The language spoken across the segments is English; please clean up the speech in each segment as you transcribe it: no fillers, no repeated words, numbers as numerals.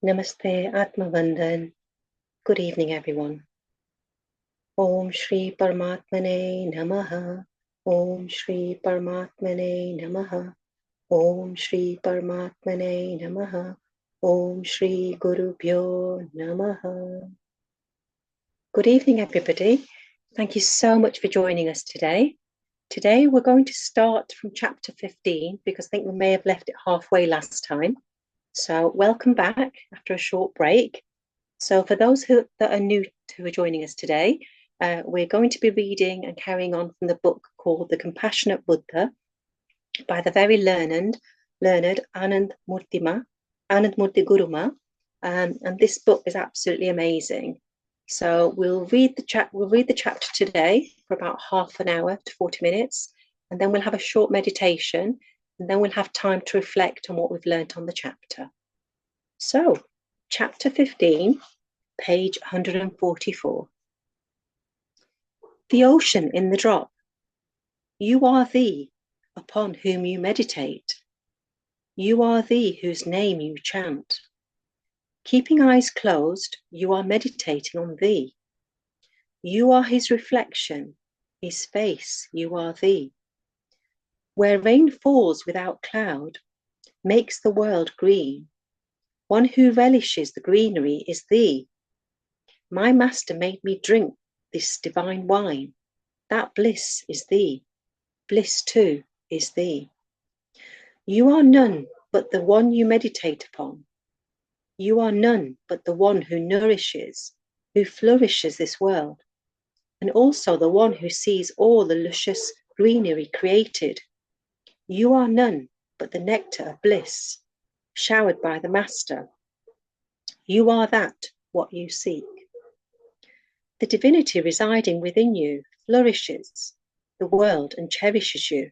Namaste, Atma Vandan. Good evening, everyone. Om Shri Paramatmane Namaha. Om Shri Paramatmane Namaha. Om Shri Paramatmane Namaha. Om Shri Guru Bhyo Namaha. Good evening, everybody. Thank you so much for joining us today. Today, we're going to start from chapter 15 because I think we may have left it halfway last time. So welcome back after a short break. So for those that are new who are joining us today, we're going to be reading and carrying on from the book called The Compassionate Buddha by the very learned AnandMurti Guruma. And this book is absolutely amazing. So we'll read the chapter today for about half an hour to 40 minutes, and then we'll have a short meditation, and then we'll have time to reflect on what we've learned on the chapter. So, chapter 15, page 144. The ocean in the drop. You are thee, upon whom you meditate. You are thee whose name you chant. Keeping eyes closed, you are meditating on thee. You are his reflection, his face, you are thee. Where rain falls without cloud, makes the world green. One who relishes the greenery is thee. My master made me drink this divine wine. That bliss is thee. Bliss too is thee. You are none but the one you meditate upon. You are none but the one who nourishes, who flourishes this world, and also the one who sees all the luscious greenery created. You are none but the nectar of bliss, showered by the Master. You are that, what you seek. The divinity residing within you flourishes the world and cherishes you.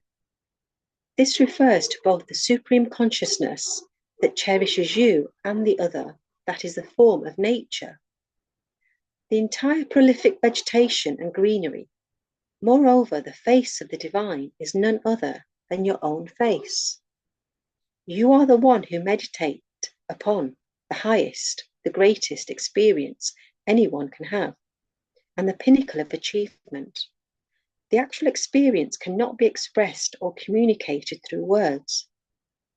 This refers to both the supreme consciousness that cherishes you and the other, that is the form of nature. The entire prolific vegetation and greenery. Moreover, the face of the divine is none other than your own face. You are the one who meditates upon the highest, the greatest experience anyone can have, and the pinnacle of achievement. The actual experience cannot be expressed or communicated through words,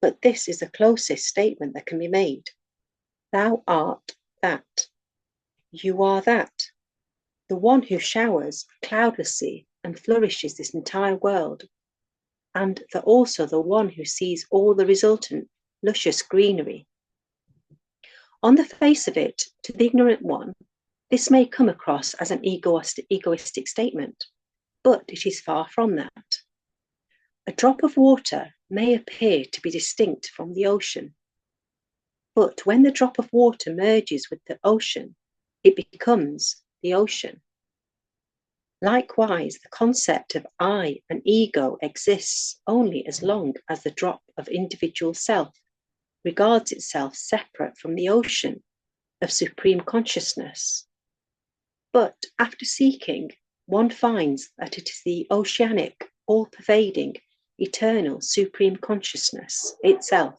but this is the closest statement that can be made. Thou art that. You are that. The one who showers cloudlessly and flourishes this entire world, and also the one who sees all the resultant luscious greenery. On the face of it, to the ignorant one, this may come across as an egoistic statement, but it is far from that. A drop of water may appear to be distinct from the ocean, but when the drop of water merges with the ocean, it becomes the ocean. Likewise, the concept of I and ego exists only as long as the drop of individual self regards itself separate from the ocean of supreme consciousness. But after seeking, one finds that it is the oceanic, all-pervading, eternal supreme consciousness itself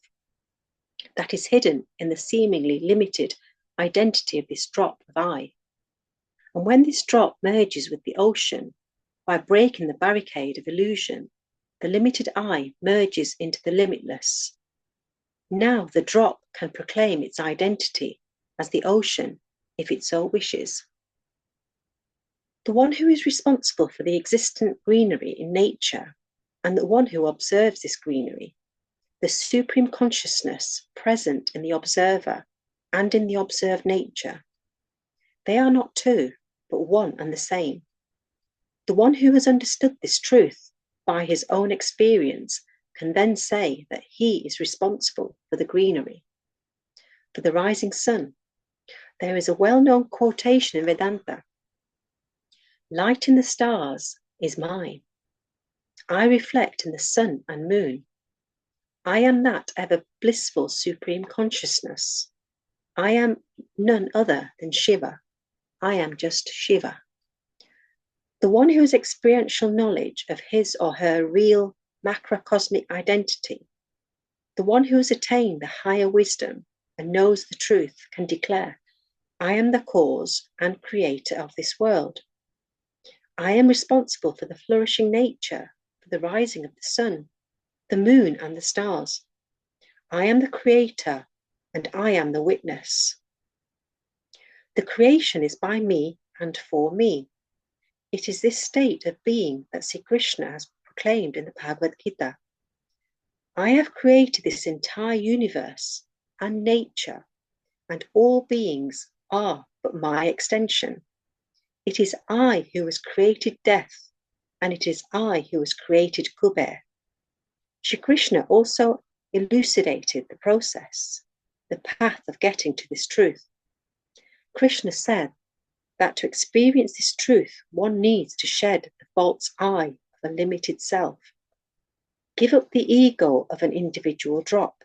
that is hidden in the seemingly limited identity of this drop of I. And when this drop merges with the ocean, by breaking the barricade of illusion, the limited I merges into the limitless. Now the drop can proclaim its identity as the ocean, if it so wishes. The one who is responsible for the existent greenery in nature, and the one who observes this greenery, the supreme consciousness present in the observer and in the observed nature, they are not two, but one and the same. The one who has understood this truth by his own experience can then say that he is responsible for the greenery, for the rising sun. There is a well-known quotation in Vedanta: light in the stars is mine. I reflect in the sun and moon. I am that ever blissful supreme consciousness. I am none other than Shiva. I am just Shiva. The one who has experiential knowledge of his or her real macrocosmic identity, the one who has attained the higher wisdom and knows the truth, can declare, I am the cause and creator of this world. I am responsible for the flourishing nature, for the rising of the sun, the moon and the stars. I am the creator and I am the witness. The creation is by me and for me. It is this state of being that Sri Krishna has proclaimed in the Bhagavad Gita. I have created this entire universe and nature, and all beings are but my extension. It is I who has created death, and it is I who has created Kuber. Sri Krishna also elucidated the process, the path of getting to this truth. Krishna said that to experience this truth, one needs to shed the false I of a limited self. Give up the ego of an individual drop.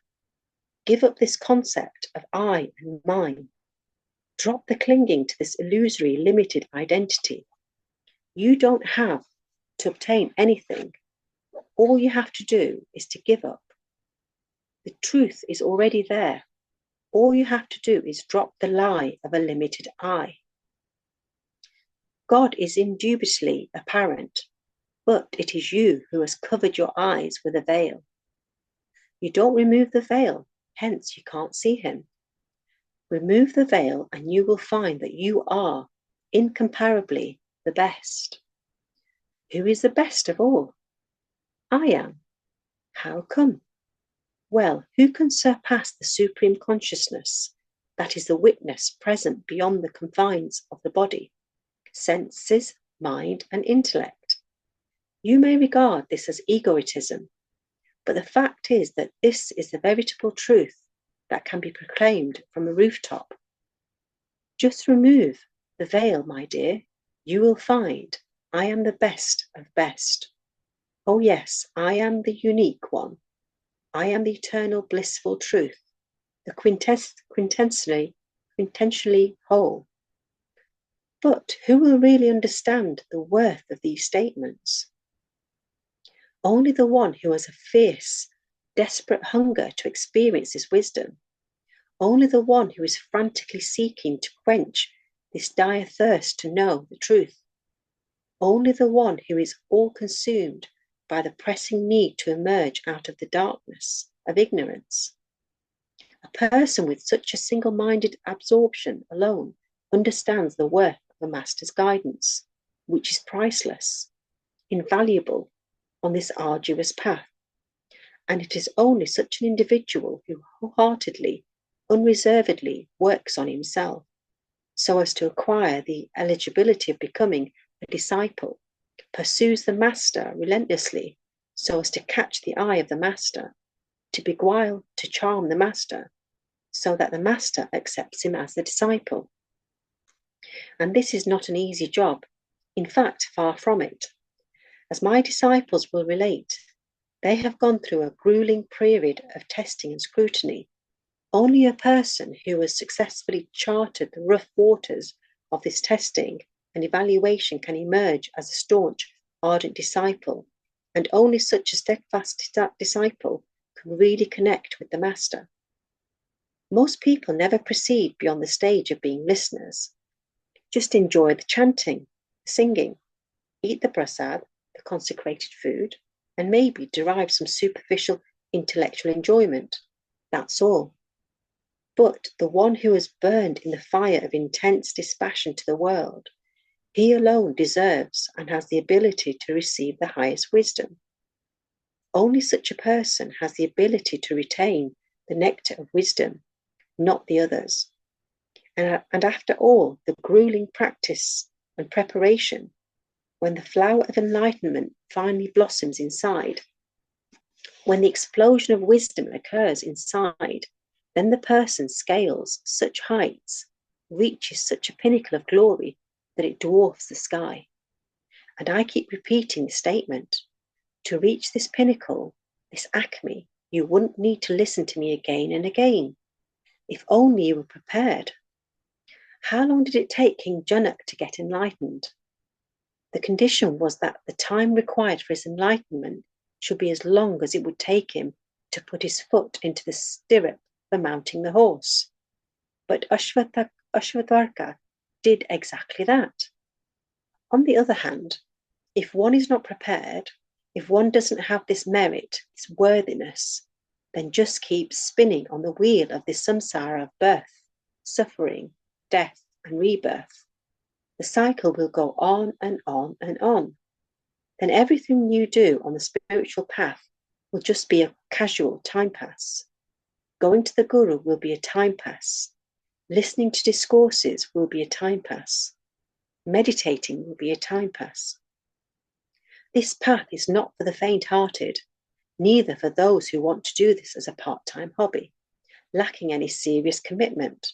Give up this concept of I and mine. Drop the clinging to this illusory limited identity. You don't have to obtain anything. All you have to do is to give up. The truth is already there. All you have to do is drop the lie of a limited I. God is indubitably apparent, but it is you who has covered your eyes with a veil. You don't remove the veil, hence you can't see him. Remove the veil and you will find that you are incomparably the best. Who is the best of all? I am. How come? Well, who can surpass the supreme consciousness that is the witness present beyond the confines of the body, senses, mind, and intellect? You may regard this as egoism, but the fact is that this is the veritable truth that can be proclaimed from a rooftop. Just remove the veil, my dear. You will find I am the best of best. Oh yes, I am the unique one. I am the eternal blissful truth, the quintessentially whole. But who will really understand the worth of these statements? Only the one who has a fierce, desperate hunger to experience this wisdom. Only the one who is frantically seeking to quench this dire thirst to know the truth. Only the one who is all consumed by the pressing need to emerge out of the darkness of ignorance. A person with such a single-minded absorption alone understands the worth of the Master's guidance, which is priceless, invaluable on this arduous path. And it is only such an individual who wholeheartedly, unreservedly works on himself, so as to acquire the eligibility of becoming a disciple, pursues the Master relentlessly, so as to catch the eye of the Master, to beguile, to charm the Master, so that the Master accepts him as the disciple. And this is not an easy job, in fact, far from it. As my disciples will relate, they have gone through a grueling period of testing and scrutiny. Only a person who has successfully charted the rough waters of this testing and evaluation can emerge as a staunch, ardent disciple, and only such a steadfast disciple can really connect with the Master. Most people never proceed beyond the stage of being listeners. Just enjoy the chanting, the singing, eat the prasad, the consecrated food, and maybe derive some superficial intellectual enjoyment. That's all. But the one who has burned in the fire of intense dispassion to the world, he alone deserves and has the ability to receive the highest wisdom. Only such a person has the ability to retain the nectar of wisdom, not the others. And after all the grueling practice and preparation, when the flower of enlightenment finally blossoms inside, when the explosion of wisdom occurs inside, then the person scales such heights, reaches such a pinnacle of glory that it dwarfs the sky. And I keep repeating the statement: to reach this pinnacle, this acme, you wouldn't need to listen to me again and again. If only you were prepared. How long did it take King Janak to get enlightened? The condition was that the time required for his enlightenment should be as long as it would take him to put his foot into the stirrup for mounting the horse. But Ashwatthvarka did exactly that. On the other hand, if one is not prepared, if one doesn't have this merit, this worthiness, then just keep spinning on the wheel of this samsara of birth, suffering, death, and rebirth. The cycle will go on and on and on. Then everything you do on the spiritual path will just be a casual time pass. Going to the Guru will be a time pass. Listening to discourses will be a time pass. Meditating will be a time pass. This path is not for the faint-hearted, neither for those who want to do this as a part-time hobby, lacking any serious commitment,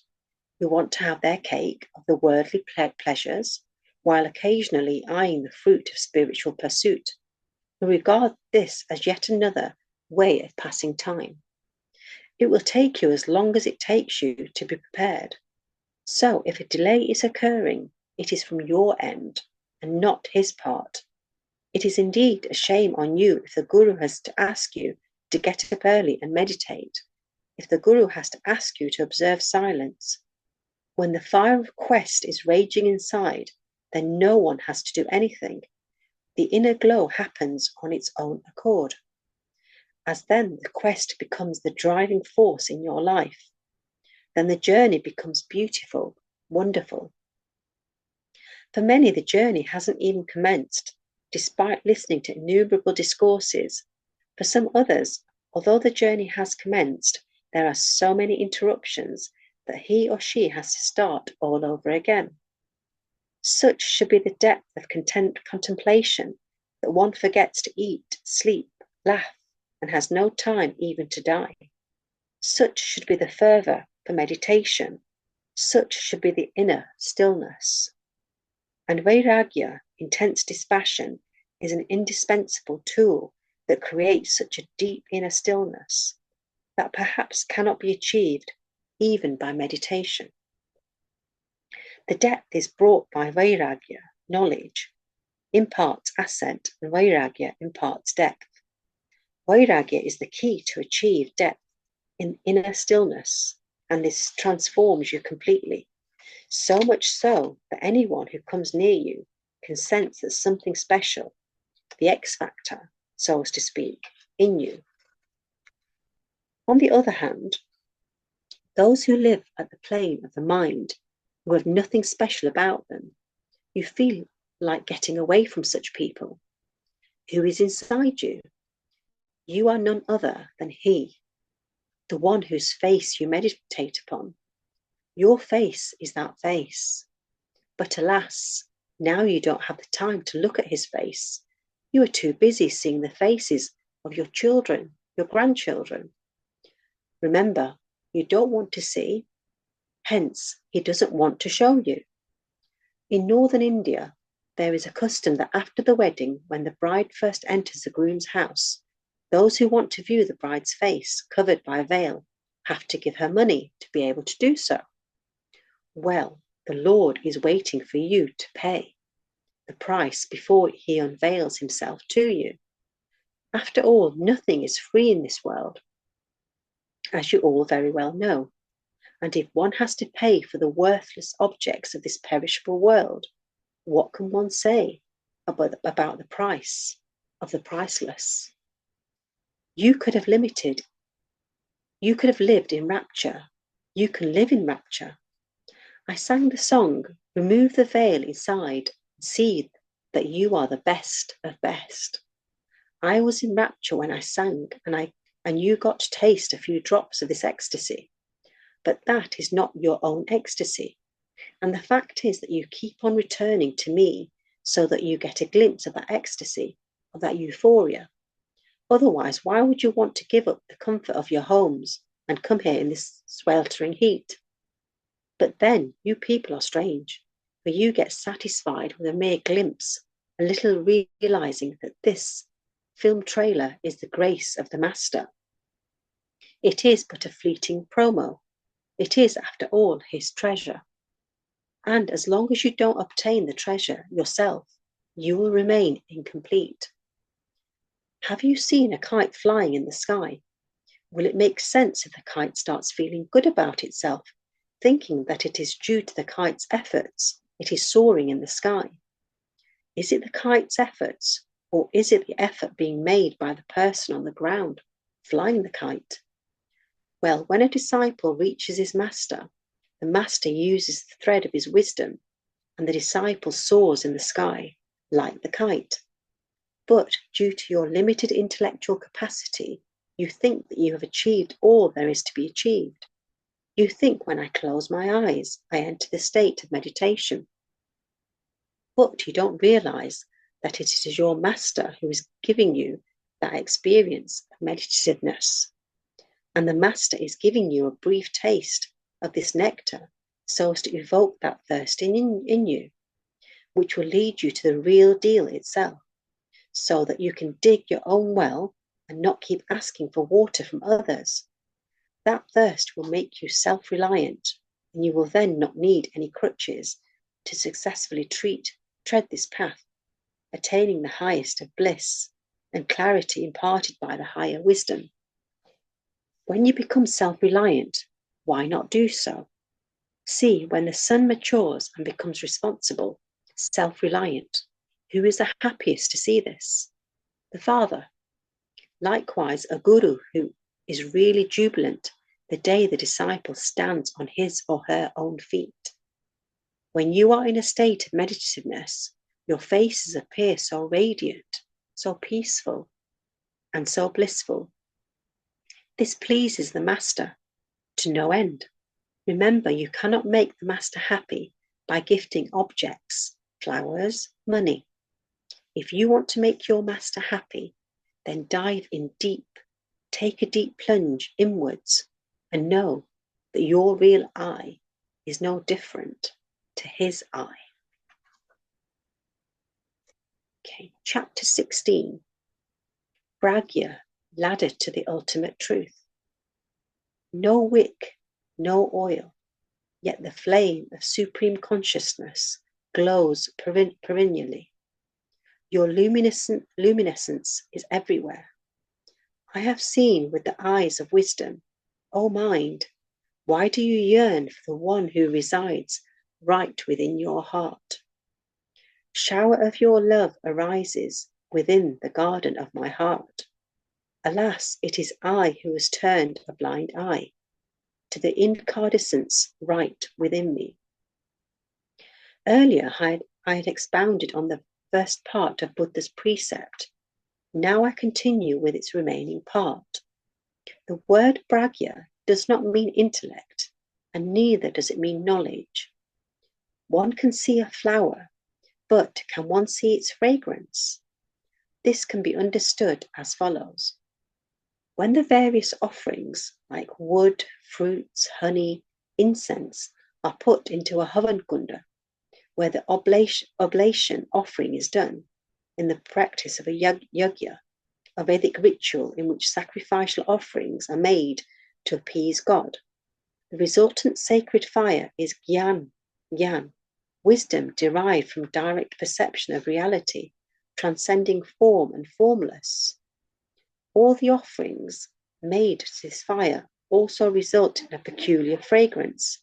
who want to have their cake of the worldly pleasures, while occasionally eyeing the fruit of spiritual pursuit, who regard this as yet another way of passing time. It will take you as long as it takes you to be prepared. So if a delay is occurring, it is from your end and not his part. It is indeed a shame on you if the Guru has to ask you to get up early and meditate, if the Guru has to ask you to observe silence. When the fire of quest is raging inside, then no one has to do anything. The inner glow happens on its own accord. As then the quest becomes the driving force in your life, then the journey becomes beautiful, wonderful. For many, the journey hasn't even commenced, despite listening to innumerable discourses. For some others, although the journey has commenced, there are so many interruptions that he or she has to start all over again. Such should be the depth of contemplation that one forgets to eat, sleep, laugh, and has no time even to die. Such should be the fervour for meditation. Such should be the inner stillness. And vairagya, intense dispassion, is an indispensable tool that creates such a deep inner stillness that perhaps cannot be achieved even by meditation. The depth is brought by vairagya, knowledge, imparts ascent, and vairagya imparts depth. Vairagya is the key to achieve depth in inner stillness. and this transforms you completely. So much so that anyone who comes near you can sense that something special, the X factor, so as to speak, in you. On the other hand, those who live at the plane of the mind, who have nothing special about them, you feel like getting away from such people. Who is inside you? You are none other than He, the one whose face you meditate upon. Your face is that face. But alas, now you don't have the time to look at His face. You are too busy seeing the faces of your children, your grandchildren. Remember, you don't want to see, hence He doesn't want to show you. In northern India, there is a custom that after the wedding, when the bride first enters the groom's house, those who want to view the bride's face covered by a veil have to give her money to be able to do so. Well, the Lord is waiting for you to pay the price before He unveils Himself to you. After all, nothing is free in this world, as you all very well know. And if one has to pay for the worthless objects of this perishable world, what can one say about the price of the priceless? You could have lived in rapture. You can live in rapture. I sang the song, remove the veil inside, and see that you are the best of best. I was in rapture when I sang, and you got to taste a few drops of this ecstasy. But that is not your own ecstasy. And the fact is that you keep on returning to me so that you get a glimpse of that ecstasy, of that euphoria. Otherwise, why would you want to give up the comfort of your homes and come here in this sweltering heat? But then you people are strange, for you get satisfied with a mere glimpse, a little realizing that this film trailer is the grace of the Master. It is but a fleeting promo. It is, after all, His treasure. And as long as you don't obtain the treasure yourself, you will remain incomplete. Have you seen a kite flying in the sky? Will it make sense if the kite starts feeling good about itself, thinking that it is due to the kite's efforts it is soaring in the sky? Is it the kite's efforts, or is it the effort being made by the person on the ground flying the kite? Well, when a disciple reaches his master, the master uses the thread of his wisdom, and the disciple soars in the sky like the kite. But due to your limited intellectual capacity, you think that you have achieved all there is to be achieved. You think when I close my eyes, I enter the state of meditation. But you don't realize that it is your master who is giving you that experience of meditativeness. And the master is giving you a brief taste of this nectar so as to evoke that thirst in you, which will lead you to the real deal itself, so that you can dig your own well and not keep asking for water from others. That thirst will make you self-reliant, and you will then not need any crutches to successfully tread this path, attaining the highest of bliss and clarity imparted by the higher wisdom. When you become self-reliant, why not do so? See, when the son matures and becomes responsible, self-reliant, who is the happiest to see this? The father. Likewise, a guru who is really jubilant the day the disciple stands on his or her own feet. When you are in a state of meditativeness, your faces appear so radiant, so peaceful, and so blissful. This pleases the master to no end. Remember, you cannot make the master happy by gifting objects, flowers, money. If you want to make your master happy, then dive in deep, take a deep plunge inwards, and know that your real I is no different to his I. Okay, chapter 16. Pragya, ladder to the ultimate truth. No wick, no oil, yet the flame of supreme consciousness glows perennially. Your luminescence is everywhere. I have seen with the eyes of wisdom, O mind, Why do you yearn for the one who resides right within your heart? Shower of your love arises within the garden of my heart. Alas, it is I who has turned a blind eye to the incandescence right within me. Earlier, I had expounded on the first part of Buddha's precept. Now I continue with its remaining part. The word prajna does not mean intellect, and neither does it mean knowledge. One can see a flower, but can one see its fragrance? This can be understood as follows. When the various offerings, like wood, fruits, honey, incense, are put into a havan kunda, where the oblation offering is done, in the practice of a yajna, a Vedic ritual in which sacrificial offerings are made to appease God, the resultant sacred fire is gyan, wisdom derived from direct perception of reality, transcending form and formless. All the offerings made to this fire also result in a peculiar fragrance,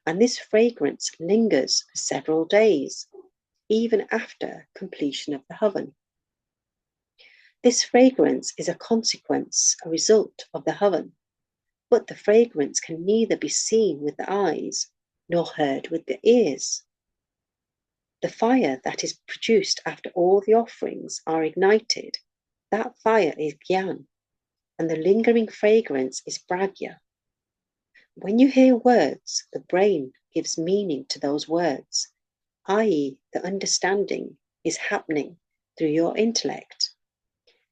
and this fragrance lingers for several days, even after completion of the havan. This fragrance is a consequence, a result of the havan, but the fragrance can neither be seen with the eyes nor heard with the ears. The fire that is produced after all the offerings are ignited, that fire is gyan, and the lingering fragrance is prajna. When you hear words, the brain gives meaning to those words, i.e., the understanding is happening through your intellect.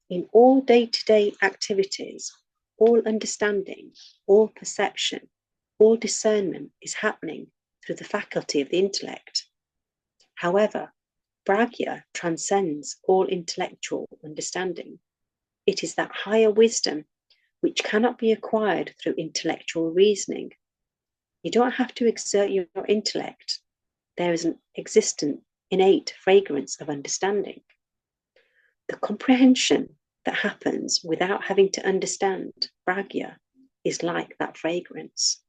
In all day-to-day activities, all understanding, all perception, all discernment is happening through the faculty of the intellect. However, prajna transcends all intellectual understanding. It is that higher wisdom which cannot be acquired through intellectual reasoning. You don't have to exert your intellect. There is an existent, innate fragrance of understanding. The comprehension that happens without having to understand prajna is like that fragrance.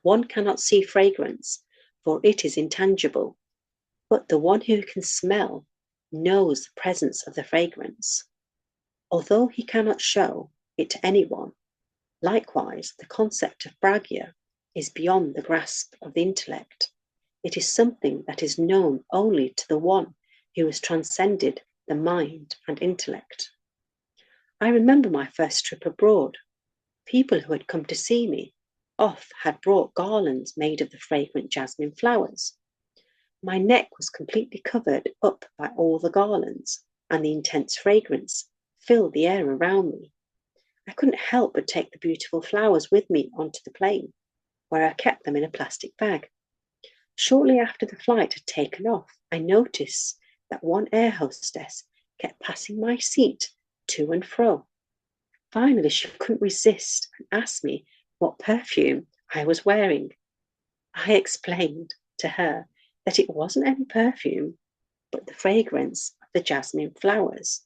One cannot see fragrance, for it is intangible, but the one who can smell knows the presence of the fragrance. Although he cannot show it to anyone, likewise, the concept of prajna is beyond the grasp of the intellect. It is something that is known only to the one who has transcended the mind and intellect. I remember my first trip abroad. People who had come to see me had brought garlands made of the fragrant jasmine flowers. My neck was completely covered up by all the garlands, and the intense fragrance filled the air around me. I couldn't help but take the beautiful flowers with me onto the plane, where I kept them in a plastic bag. Shortly after the flight had taken off, I noticed that one air hostess kept passing my seat to and fro. Finally, she couldn't resist and asked me what perfume I was wearing. I explained to her that it wasn't any perfume, but the fragrance of the jasmine flowers.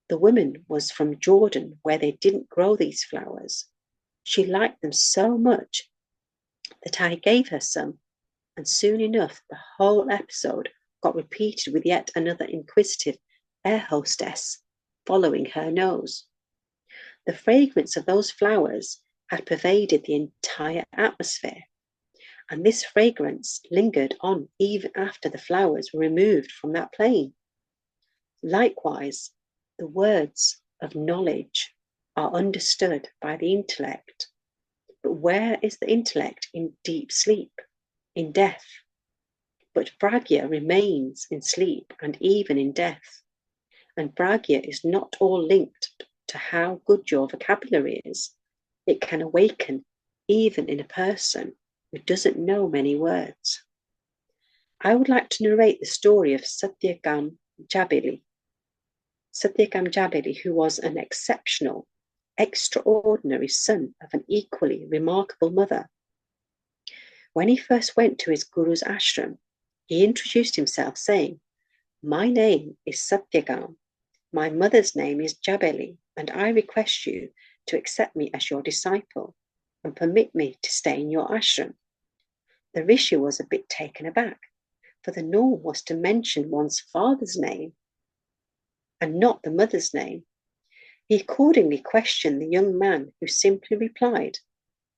The woman was from Jordan, where they didn't grow these flowers. She liked them so much that I gave her some, and soon enough the whole episode got repeated with yet another inquisitive air hostess following her nose. The fragrance of those flowers had pervaded the entire atmosphere, and this fragrance lingered on even after the flowers were removed from that plane. Likewise, the words of knowledge are understood by the intellect. But where is the intellect in deep sleep, in death? But prajna remains in sleep and even in death. And prajna is not all linked to how good your vocabulary is. It can awaken even in a person who doesn't know many words. I would like to narrate the story of Satyakam Jabali. Satyakam Jabali, who was an exceptional, extraordinary son of an equally remarkable mother. When he first went to his guru's ashram, he introduced himself saying, "My name is Satyakam. My mother's name is Jabali, and I request you to accept me as your disciple. and permit me to stay in your ashram." The rishi was a bit taken aback, for the norm was to mention one's father's name and not the mother's name. He accordingly questioned the young man, who simply replied,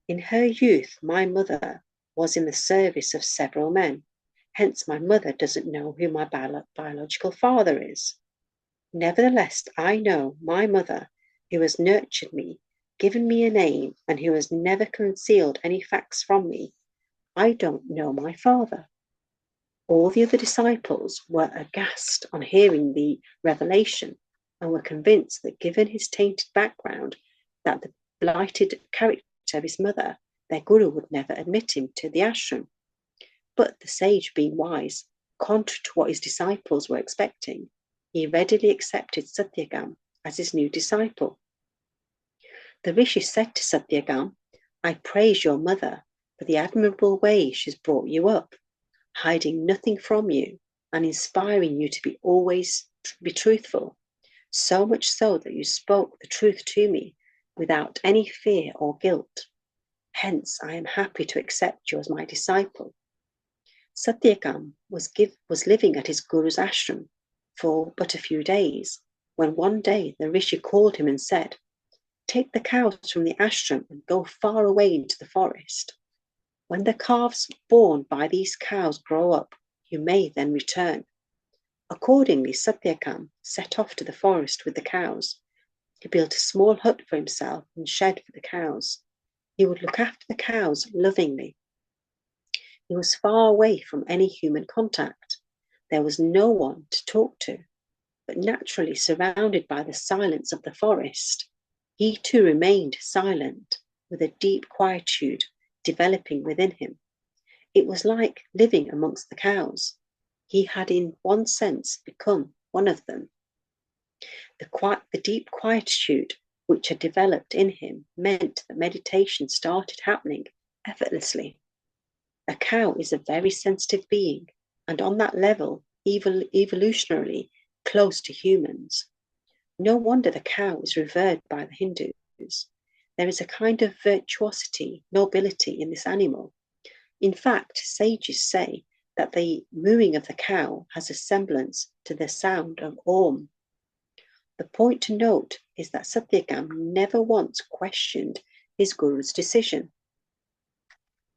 "In her youth, my mother was in the service of several men. Hence, my mother doesn't know who my biological father is. Nevertheless, I know my mother, who has nurtured me, given me a name, and who has never concealed any facts from me. I don't know my father." All the other disciples were aghast on hearing the revelation, and were convinced that, given his tainted background, that the blighted character of his mother, their guru would never admit him to the ashram. But the sage, being wise, contrary to what his disciples were expecting, he readily accepted Satyagam as his new disciple. The rishi said to Satyagam, "I praise your mother for the admirable way she's brought you up, hiding nothing from you and inspiring you to be always be truthful, so much so that you spoke the truth to me without any fear or guilt. Hence, I am happy to accept you as my disciple." Satyagam was living at his guru's ashram for but a few days, when one day the rishi called him and said, "Take the cows from the ashram and go far away into the forest. When the calves born by these cows grow up, you may then return." Accordingly, Satyagam set off to the forest with the cows. He built a small hut for himself and shed for the cows. He would look after the cows lovingly. He was far away from any human contact. There was no one to talk to, but naturally surrounded by the silence of the forest, he too remained silent, with a deep quietude developing within him. It was like living amongst the cows. He had in one sense become one of them. The deep quietude which had developed in him meant that meditation started happening effortlessly. A cow is a very sensitive being, and on that level, evolutionarily close to humans. No wonder the cow is revered by the Hindus. There is a kind of virtuosity, nobility in this animal. In fact, sages say that the mooing of the cow has a semblance to the sound of Om. The point to note is that Satyagam never once questioned his guru's decision.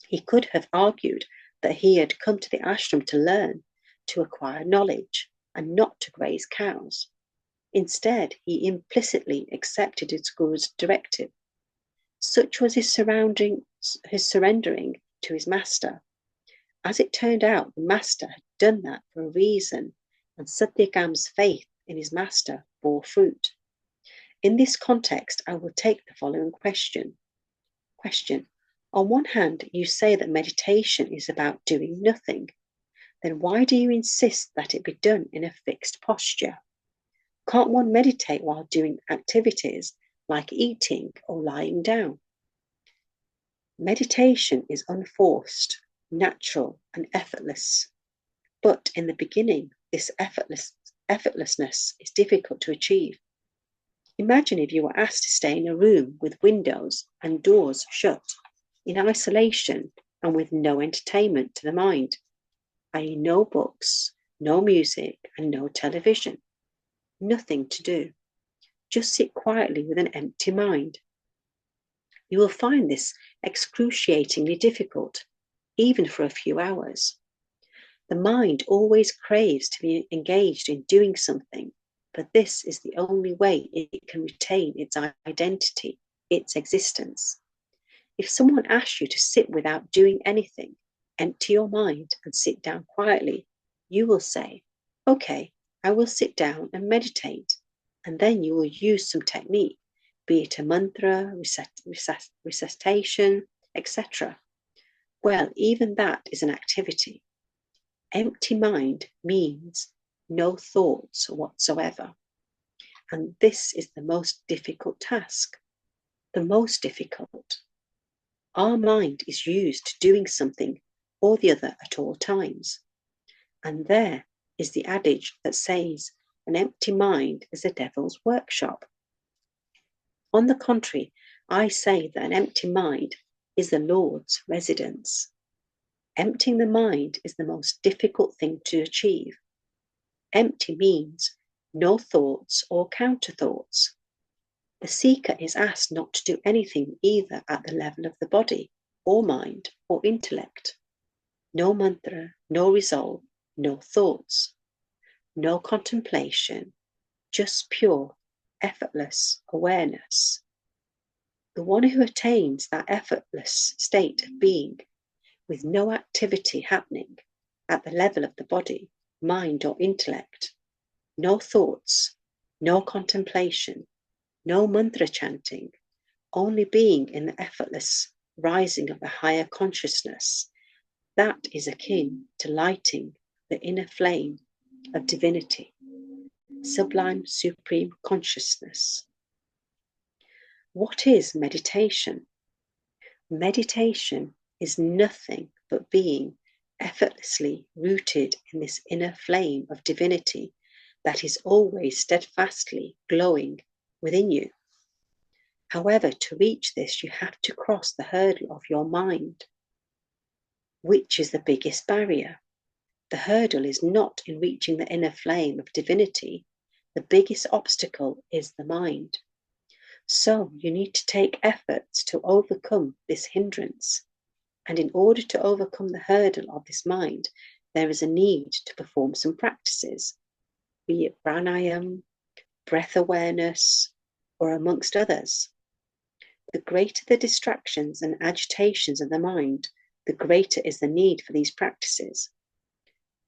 He could have argued that he had come to the ashram to learn, to acquire knowledge, and not to graze cows. Instead, he implicitly accepted his guru's directive. Such was his surrendering to his master. As it turned out, the master had done that for a reason, and Satyagam's faith in his master bore fruit. In this context, I will take the following question. On one hand, you say that meditation is about doing nothing. Then why do you insist that it be done in a fixed posture? Can't one meditate while doing activities like eating or lying down? Meditation is unforced, natural, and effortless. But in the beginning, this effortlessness is difficult to achieve. Imagine if you were asked to stay in a room with windows and doors shut, in isolation and with no entertainment to the mind, i.e. no books, no music, and no television. Nothing to do. Just sit quietly with an empty mind. You will find this excruciatingly difficult, even for a few hours. The mind always craves to be engaged in doing something, but this is the only way it can retain its identity, its existence. If someone asks you to sit without doing anything, empty your mind and sit down quietly, you will say, "Okay, I will sit down and meditate," and then you will use some technique, be it a mantra, recitation, etc. Well, even that is an activity. Empty mind means no thoughts whatsoever. And this is the most difficult task. The most difficult. Our mind is used to doing something or the other at all times. And there is the adage that says, an empty mind is a devil's workshop. On the contrary, I say that an empty mind is the Lord's residence. Emptying the mind is the most difficult thing to achieve. Empty means no thoughts or counter thoughts. The seeker is asked not to do anything either at the level of the body or mind or intellect. No mantra, no resolve, no thoughts, no contemplation, just pure, effortless awareness. The one who attains that effortless state of being, with no activity happening at the level of the body, mind, or intellect, no thoughts, no contemplation, no mantra chanting, only being in the effortless rising of the higher consciousness, that is akin to lighting the inner flame of divinity, sublime supreme consciousness. What is meditation? Meditation is nothing but being effortlessly rooted in this inner flame of divinity that is always steadfastly glowing within you. However, to reach this, you have to cross the hurdle of your mind. Which is the biggest barrier? The hurdle is not in reaching the inner flame of divinity. The biggest obstacle is the mind. So you need to take efforts to overcome this hindrance. And in order to overcome the hurdle of this mind, there is a need to perform some practices, be it pranayam, breath awareness, or amongst others. The greater the distractions and agitations of the mind, the greater is the need for these practices.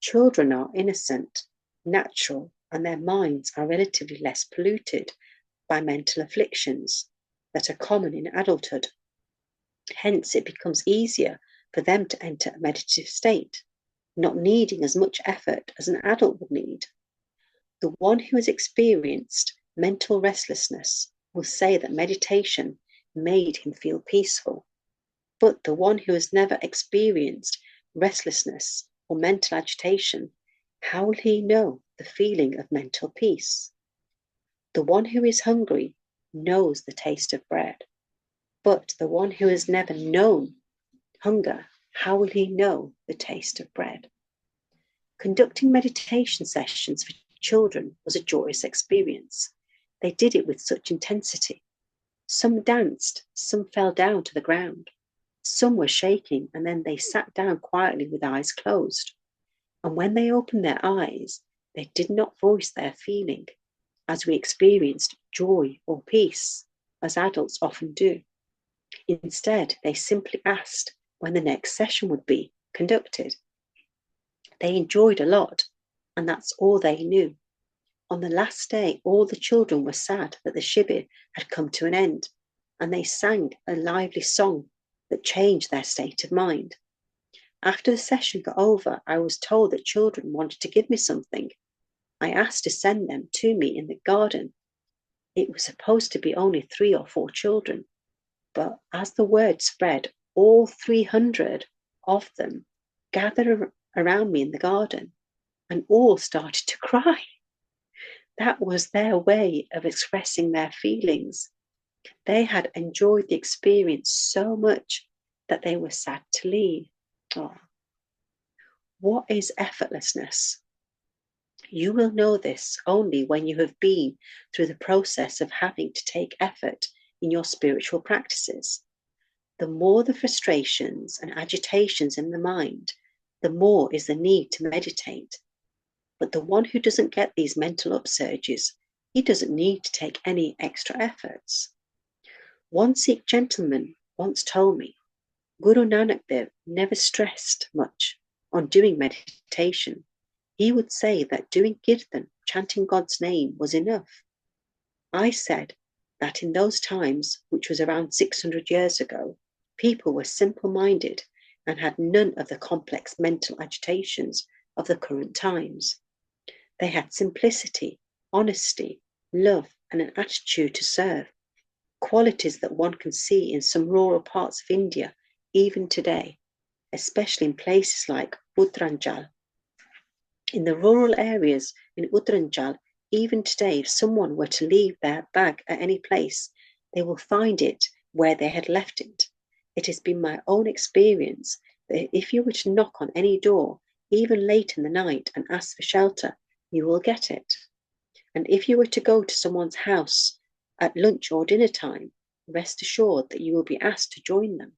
Children are innocent, natural, and their minds are relatively less polluted by mental afflictions that are common in adulthood. Hence, it becomes easier for them to enter a meditative state, not needing as much effort as an adult would need. The one who has experienced mental restlessness will say that meditation made him feel peaceful. But the one who has never experienced restlessness or mental agitation, how will he know the feeling of mental peace? The one who is hungry knows the taste of bread, but the one who has never known hunger, how will he know the taste of bread? Conducting meditation sessions for children was a joyous experience. They did it with such intensity. Some danced, some fell down to the ground. Some were shaking, and then they sat down quietly with eyes closed. And when they opened their eyes, they did not voice their feeling, as we experienced joy or peace, as adults often do. Instead, they simply asked when the next session would be conducted. They enjoyed a lot, and that's all they knew. On the last day, all the children were sad that the shibir had come to an end, and they sang a lively song that changed their state of mind. After the session got over, I was told that children wanted to give me something. I asked to send them to me in the garden. It was supposed to be only 3 or 4 children, but as the word spread, all 300 of them gathered around me in the garden, and all started to cry. That was their way of expressing their feelings. They had enjoyed the experience so much that they were sad to leave. Oh. What is effortlessness? You will know this only when you have been through the process of having to take effort in your spiritual practices. The more the frustrations and agitations in the mind, the more is the need to meditate. But the one who doesn't get these mental upsurges, he doesn't need to take any extra efforts. One Sikh gentleman once told me, Guru Nanak Dev never stressed much on doing meditation. He would say that doing kirtan, chanting God's name, was enough. I said that in those times, which was around 600 years ago, people were simple-minded and had none of the complex mental agitations of the current times. They had simplicity, honesty, love, and an attitude to serve, qualities that one can see in some rural parts of India even today, especially in places like Uttaranchal. In the rural areas in Uttaranchal, even today, if someone were to leave their bag at any place, they will find it where they had left it. It has been my own experience that if you were to knock on any door, even late in the night, and ask for shelter, you will get it. And if you were to go to someone's house at lunch or dinner time, rest assured that you will be asked to join them,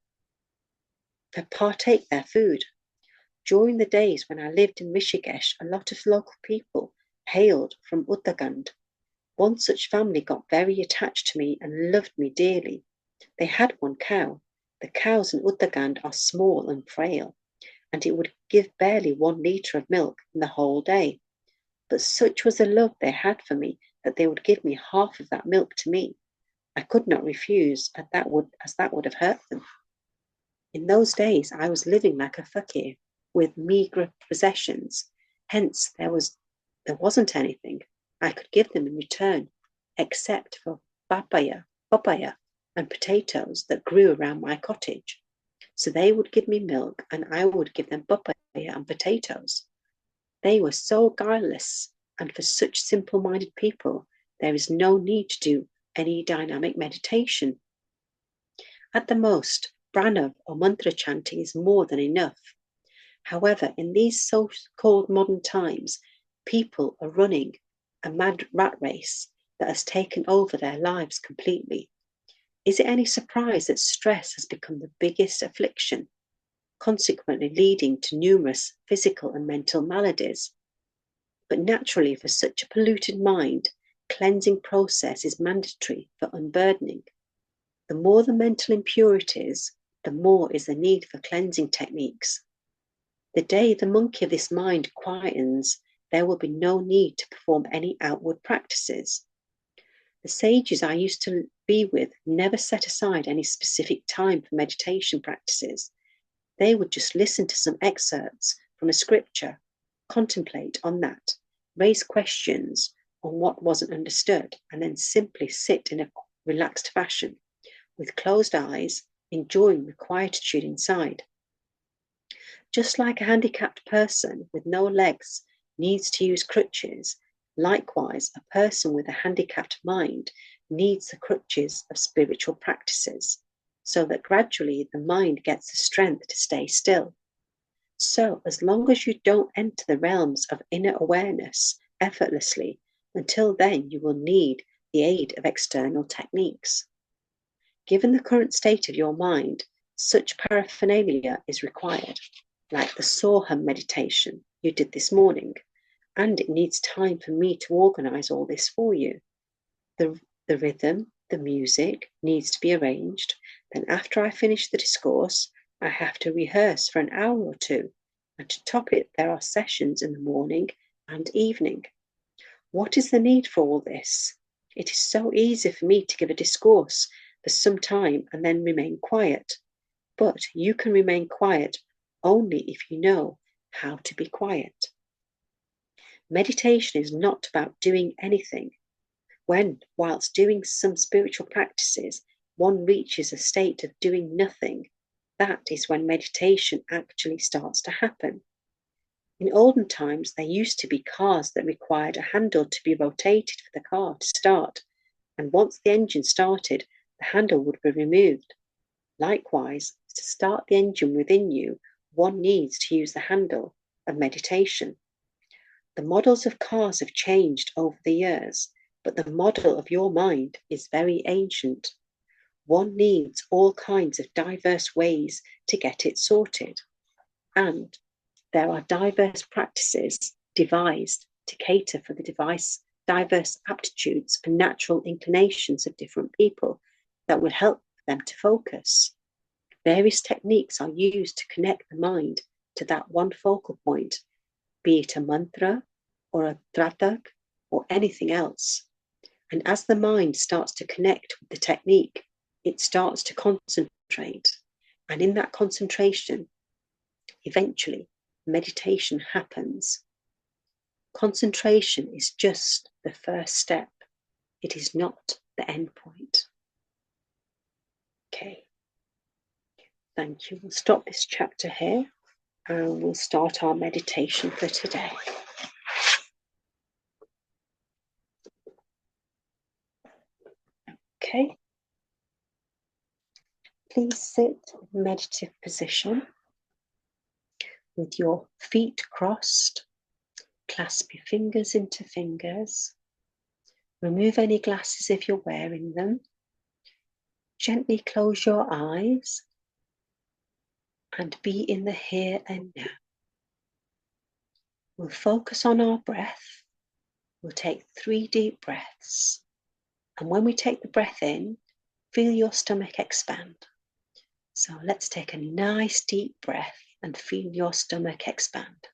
to partake their food. During the days when I lived in Rishikesh, a lot of local people hailed from Uttarakhand. One such family got very attached to me and loved me dearly. They had one cow. The cows in Uttarakhand are small and frail, and it would give barely 1 litre of milk in the whole day. But such was the love they had for me that they would give me half of that milk to me. I could not refuse, as that would have hurt them. In those days, I was living like a fakir, with meagre possessions. Hence, there wasn't anything I could give them in return, except for papaya, and potatoes that grew around my cottage. So they would give me milk, and I would give them papaya and potatoes. They were so guileless, and for such simple-minded people, there is no need to do any dynamic meditation. At the most, pranav or mantra chanting is more than enough. However, in these so-called modern times, people are running a mad rat race that has taken over their lives completely. Is it any surprise that stress has become the biggest affliction, consequently leading to numerous physical and mental maladies? But naturally, for such a polluted mind, cleansing process is mandatory for unburdening. The more the mental impurities, the more is the need for cleansing techniques. The day the monkey of this mind quietens, there will be no need to perform any outward practices. The sages I used to be with never set aside any specific time for meditation practices. They would just listen to some excerpts from a scripture, contemplate on that, raise questions on what wasn't understood, and then simply sit in a relaxed fashion, with closed eyes, enjoying the quietude inside. Just like a handicapped person with no legs needs to use crutches, likewise, a person with a handicapped mind needs the crutches of spiritual practices, so that gradually the mind gets the strength to stay still. So, as long as you don't enter the realms of inner awareness effortlessly, until then you will need the aid of external techniques. Given the current state of your mind, such paraphernalia is required, like the Soham meditation you did this morning, and it needs time for me to organize all this for you. The rhythm, the music needs to be arranged. Then after I finish the discourse, I have to rehearse for an hour or two, and to top it, there are sessions in the morning and evening. What is the need for all this? It is so easy for me to give a discourse for some time and then remain quiet. But you can remain quiet only if you know how to be quiet. Meditation is not about doing anything. When, whilst doing some spiritual practices, one reaches a state of doing nothing, that is when meditation actually starts to happen. In olden times, there used to be cars that required a handle to be rotated for the car to start, and once the engine started, the handle would be removed. Likewise, to start the engine within you, one needs to use the handle of meditation. The models of cars have changed over the years, but the model of your mind is very ancient. One needs all kinds of diverse ways to get it sorted, and there are diverse practices devised to cater for the diverse aptitudes and natural inclinations of different people that will help them to focus. Various techniques are used to connect the mind to that one focal point, be it a mantra or a tratak or anything else. And as the mind starts to connect with the technique, it starts to concentrate. And in that concentration, eventually, meditation happens. Concentration is just the first step. It is not the end point. Okay. Thank you. We'll stop this chapter here and we'll start our meditation for today. Okay. Please sit in meditative position with your feet crossed. Clasp your fingers into fingers. Remove any glasses if you're wearing them. Gently close your eyes and be in the here and now. We'll focus on our breath. We'll take 3 deep breaths. And when we take the breath in, feel your stomach expand. So let's take a nice deep breath and feel your stomach expand.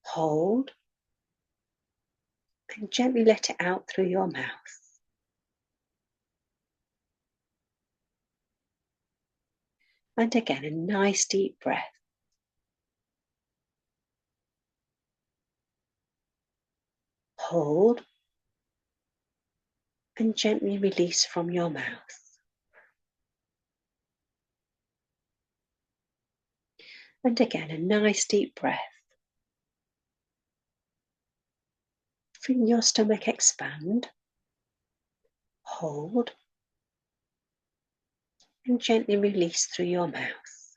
Hold and gently let it out through your mouth. And again, a nice deep breath. Hold and gently release from your mouth. And again, a nice deep breath. Feel your stomach expand. Hold and gently release through your mouth.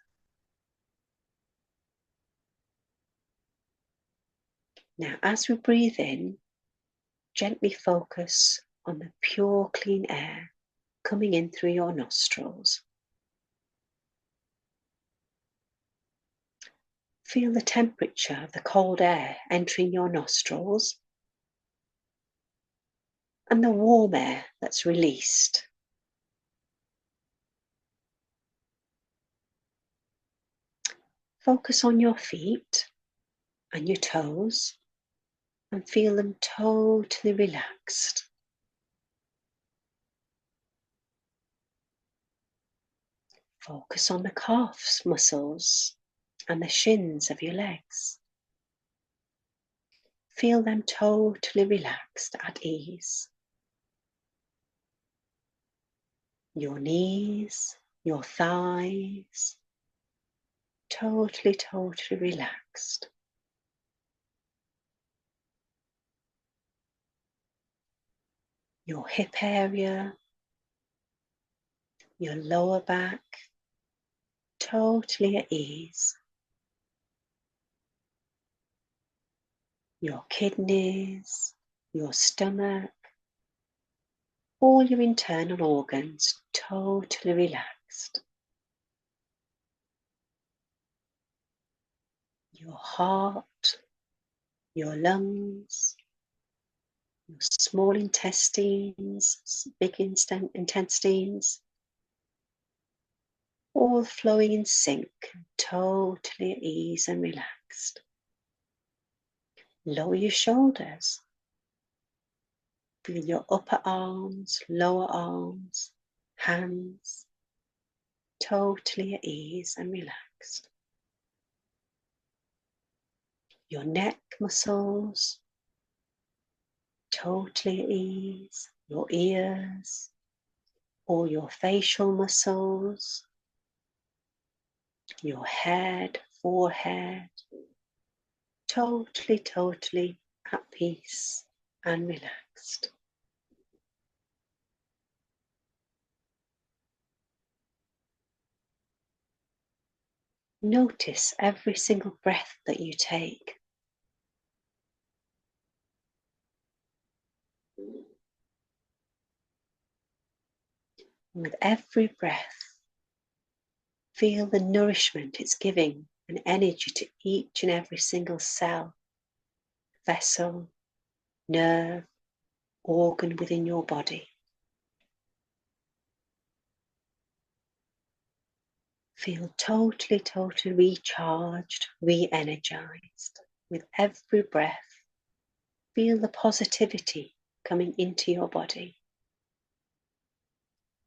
Now, as we breathe in, gently focus on the pure, clean air coming in through your nostrils. Feel the temperature of the cold air entering your nostrils and the warm air that's released. Focus on your feet and your toes and feel them totally relaxed. Focus on the calves muscles and the shins of your legs. Feel them totally relaxed, at ease. Your knees, your thighs, totally relaxed. Your hip area, your lower back, totally at ease. Your kidneys, your stomach, all your internal organs totally relaxed. Your heart, your lungs, your small intestines, big intestines, all flowing in sync, totally at ease and relaxed. Lower your shoulders. Feel your upper arms, lower arms, hands, totally at ease and relaxed. Your neck muscles, totally at ease. Your ears, all your facial muscles, your head, forehead, totally at peace and relaxed. Notice every single breath that you take. With every breath, feel the nourishment it's giving and energy to each and every single cell, vessel, nerve, organ within your body. Feel totally recharged, re-energized. With every breath, feel the positivity coming into your body.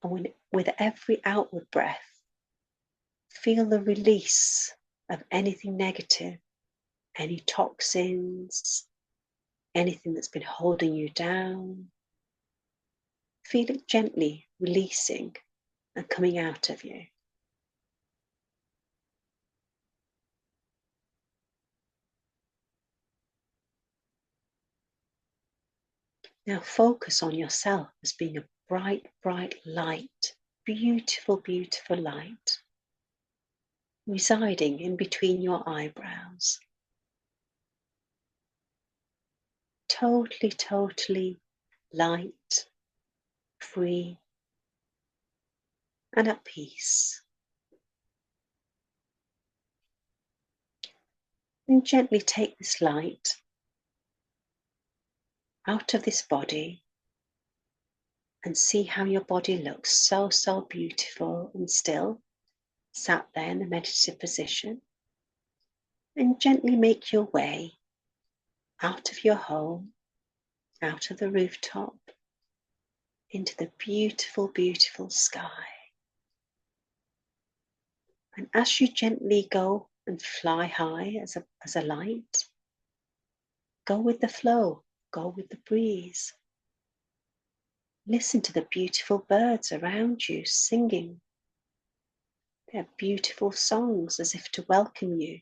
And with every outward breath, feel the release of anything negative, any toxins, anything that's been holding you down. Feel it gently releasing and coming out of you. Now focus on yourself as being a bright, bright light, beautiful, beautiful light, residing in between your eyebrows. Totally, totally light, free, and at peace. And gently take this light out of this body and see how your body looks so, so beautiful and still, sat there in a meditative position. And gently make your way out of your home, out of the rooftop, into the beautiful, beautiful sky. And as you gently go and fly high as a light, go with the flow, go with the breeze. Listen to the beautiful birds around you singing their beautiful songs as if to welcome you.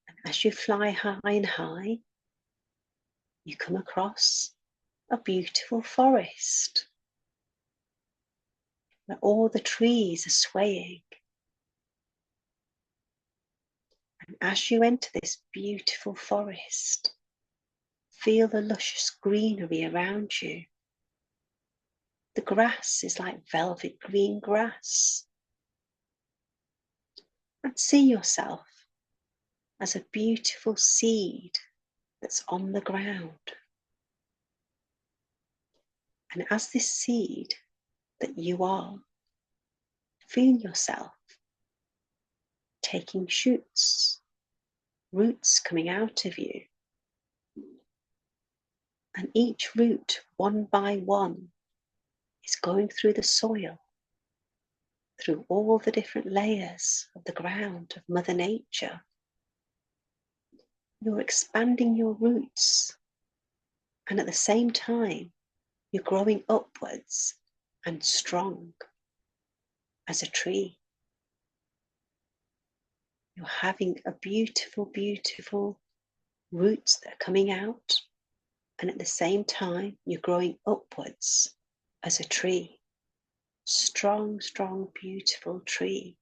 And as you fly high and high, you come across a beautiful forest where all the trees are swaying. And as you enter this beautiful forest, feel the luscious greenery around you. The grass is like velvet green grass. And see yourself as a beautiful seed that's on the ground. And as this seed that you are, feel yourself taking shoots, roots coming out of you. And each root, one by one, is going through the soil, through all the different layers of the ground of Mother Nature. You're expanding your roots, and at the same time, you're growing upwards and strong as a tree. You're having a beautiful, beautiful roots that are coming out, and at the same time, you're growing upwards as a tree. Strong, strong, beautiful tree.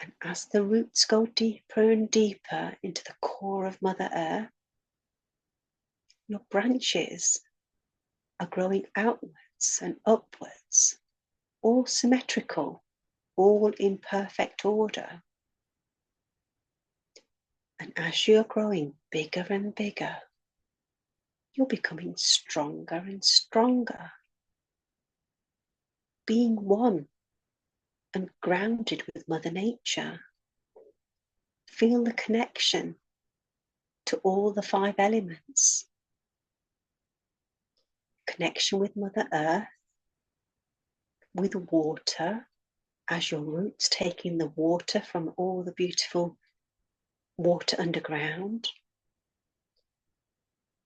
And as the roots go deeper and deeper into the core of Mother Earth, your branches are growing outwards and upwards, all symmetrical, all in perfect order. And as you're growing bigger and bigger, you're becoming stronger and stronger, being one and grounded with Mother Nature. Feel the connection to all the 5 elements. Connection with Mother Earth, with water, as your roots take in the water from all the beautiful water underground,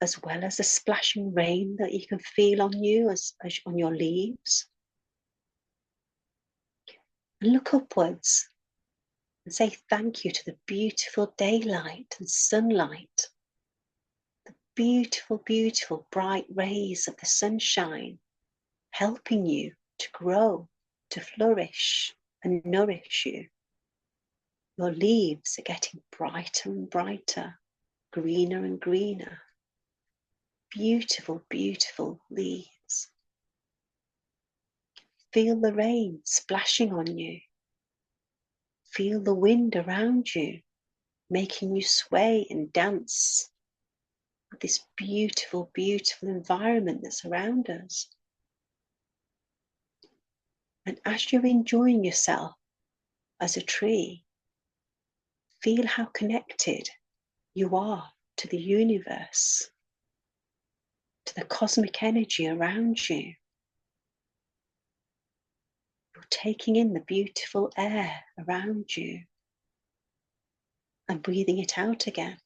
as well as the splashing rain that you can feel on you as on your leaves. And look upwards and say thank you to the beautiful daylight and sunlight, the beautiful, beautiful bright rays of the sunshine, helping you to grow, to flourish and nourish you. Your leaves are getting brighter and brighter, greener and greener. Beautiful, beautiful leaves. Feel the rain splashing on you. Feel the wind around you, making you sway and dance with this beautiful, beautiful environment that's around us. And as you're enjoying yourself as a tree, feel how connected you are to the universe, to the cosmic energy around you. You're taking in the beautiful air around you and breathing it out again.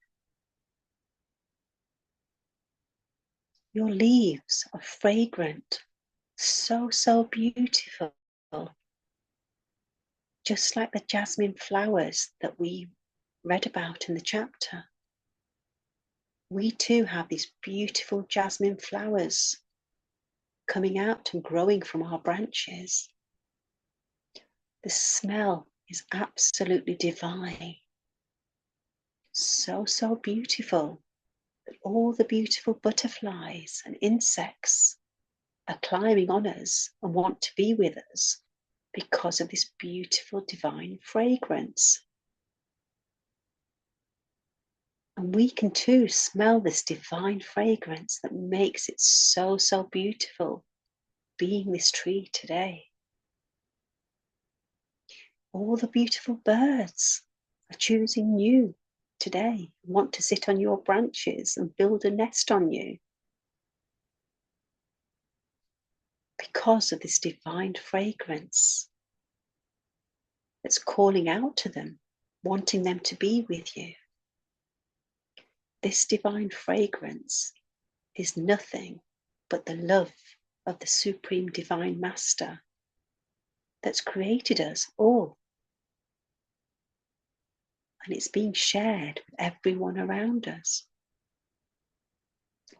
Your leaves are fragrant, so, so beautiful, just like the jasmine flowers that we read about in the chapter. we too have these beautiful jasmine flowers coming out and growing from our branches. The smell is absolutely divine. So, so beautiful that all the beautiful butterflies and insects are climbing on us and want to be with us because of this beautiful divine fragrance. And we can too smell this divine fragrance that makes it so, so beautiful being this tree today. All the beautiful birds are choosing you today, want to sit on your branches and build a nest on you because of this divine fragrance that's calling out to them, wanting them to be with you. This divine fragrance is nothing but the love of the Supreme Divine Master that's created us all. And it's being shared with everyone around us.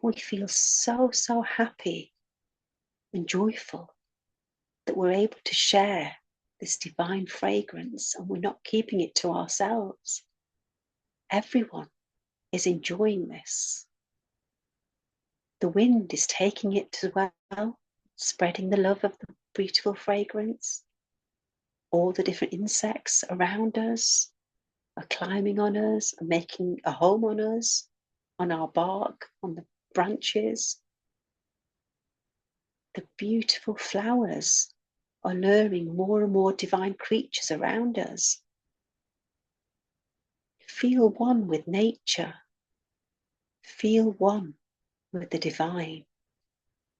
We feel so, so happy and joyful that we're able to share this divine fragrance and we're not keeping it to ourselves. Everyone is enjoying this. The wind is taking it as well, spreading the love of the beautiful fragrance. All the different insects around us are climbing on us and making a home on us, on our bark, on the branches. The beautiful flowers are luring more and more divine creatures around us. Feel one with nature. Feel one with the divine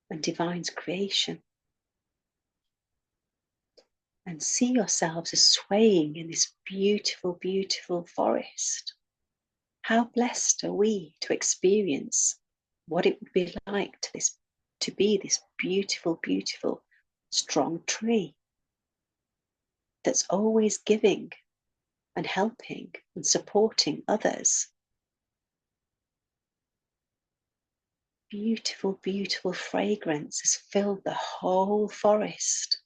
and divine's creation. And see yourselves as swaying in this beautiful, beautiful forest. How blessed are we to experience what it would be like to be this beautiful, beautiful, strong tree that's always giving and helping and supporting others. Beautiful, beautiful fragrance has filled the whole forest.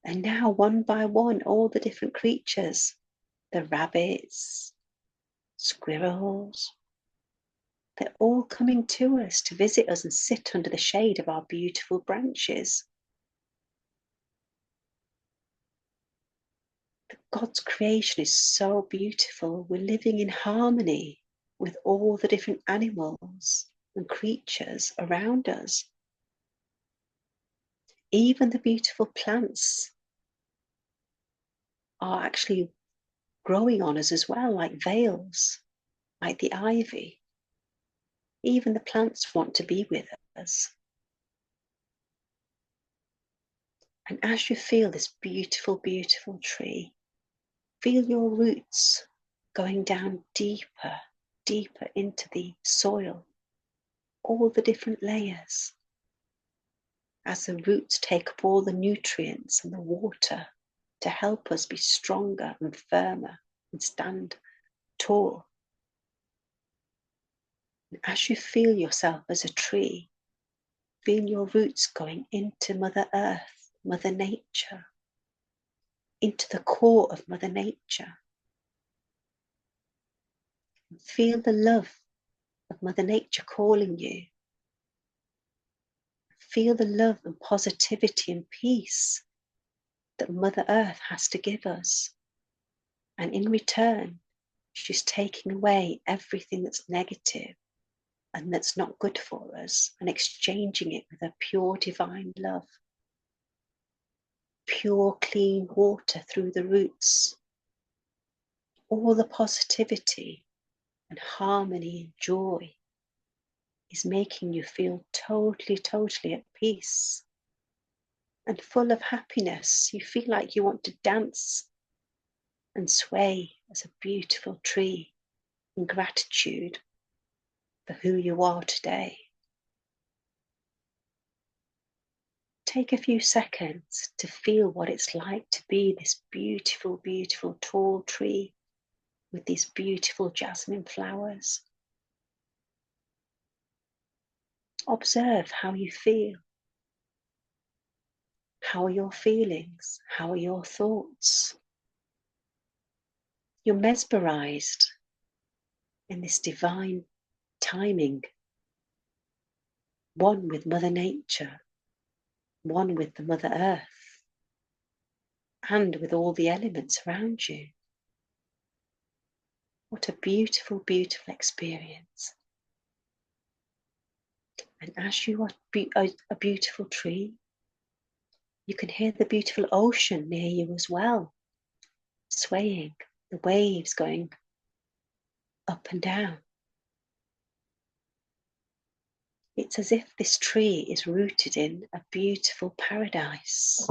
And now, one by one, all the different creatures, the rabbits, squirrels, they're all coming to us to visit us and sit under the shade of our beautiful branches. God's creation is so beautiful. We're living in harmony with all the different animals and creatures around us. Even the beautiful plants are actually growing on us as well, like veils, like the ivy. Even the plants want to be with us. And as you feel this beautiful, beautiful tree, feel your roots going down deeper, deeper into the soil, all the different layers. As the roots take up all the nutrients and the water to help us be stronger and firmer and stand tall. And as you feel yourself as a tree, feel your roots going into Mother Earth, Mother Nature, into the core of Mother Nature. And feel the love of Mother Nature calling you. Feel the love and positivity and peace that Mother Earth has to give us. And in return, she's taking away everything that's negative and that's not good for us and exchanging it with a pure divine love. Pure, clean water through the roots. All the positivity and harmony and joy is making you feel totally, totally at peace and full of happiness. You feel like you want to dance and sway as a beautiful tree in gratitude for who you are today. Take a few seconds to feel what it's like to be this beautiful, beautiful tall tree with these beautiful jasmine flowers. observe how you feel. How are your feelings? How are your thoughts? You're mesmerized in this divine timing, one with Mother Nature, one with the Mother Earth, and with all the elements around you. What a beautiful, beautiful experience. And as you are a beautiful tree, you can hear the beautiful ocean near you as well, swaying, the waves going up and down. It's as if this tree is rooted in a beautiful paradise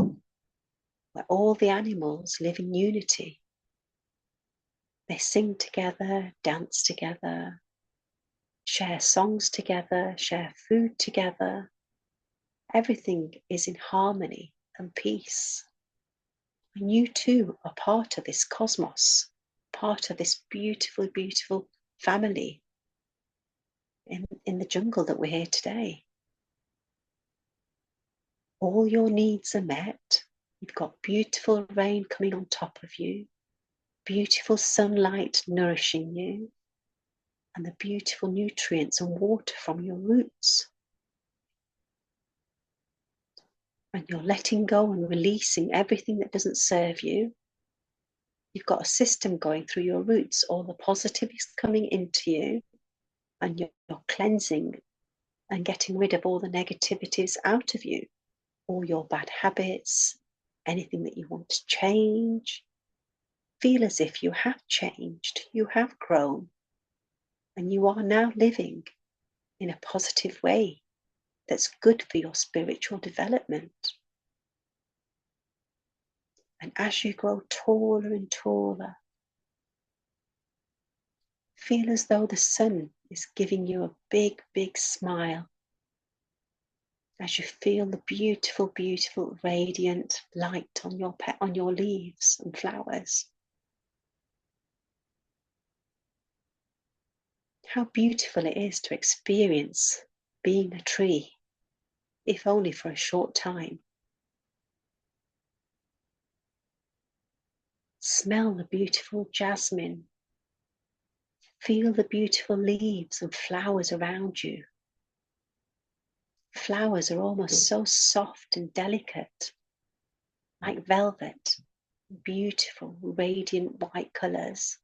where all the animals live in unity. They sing together, dance together, share songs together, share food together. Everything is in harmony and peace. And you too are part of this cosmos, part of this beautiful, beautiful family in the jungle that we're here today. All your needs are met. You've got beautiful rain coming on top of you, beautiful sunlight nourishing you, and the beautiful nutrients and water from your roots. And you're letting go and releasing everything that doesn't serve you. You've got a system going through your roots. All the positive is coming into you, and you're cleansing and getting rid of all the negativities out of you, all your bad habits, anything that you want to change. Feel as if you have changed, you have grown, and you are now living in a positive way that's good for your spiritual development. And as you grow taller and taller, feel as though the sun is giving you a big, big smile as you feel the beautiful, beautiful, radiant light on your leaves and flowers. How beautiful it is to experience being a tree, if only for a short time. Smell the beautiful jasmine. Feel the beautiful leaves and flowers around you. Flowers are almost so soft and delicate, like velvet, beautiful, radiant white colours,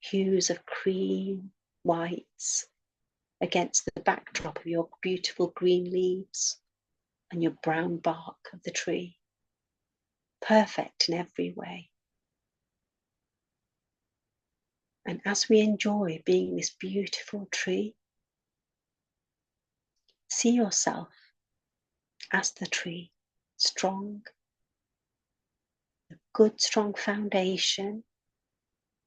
hues of cream, whites, against the backdrop of your beautiful green leaves and your brown bark of the tree. Perfect in every way. And as we enjoy being this beautiful tree, see yourself as the tree, strong, a good, strong foundation,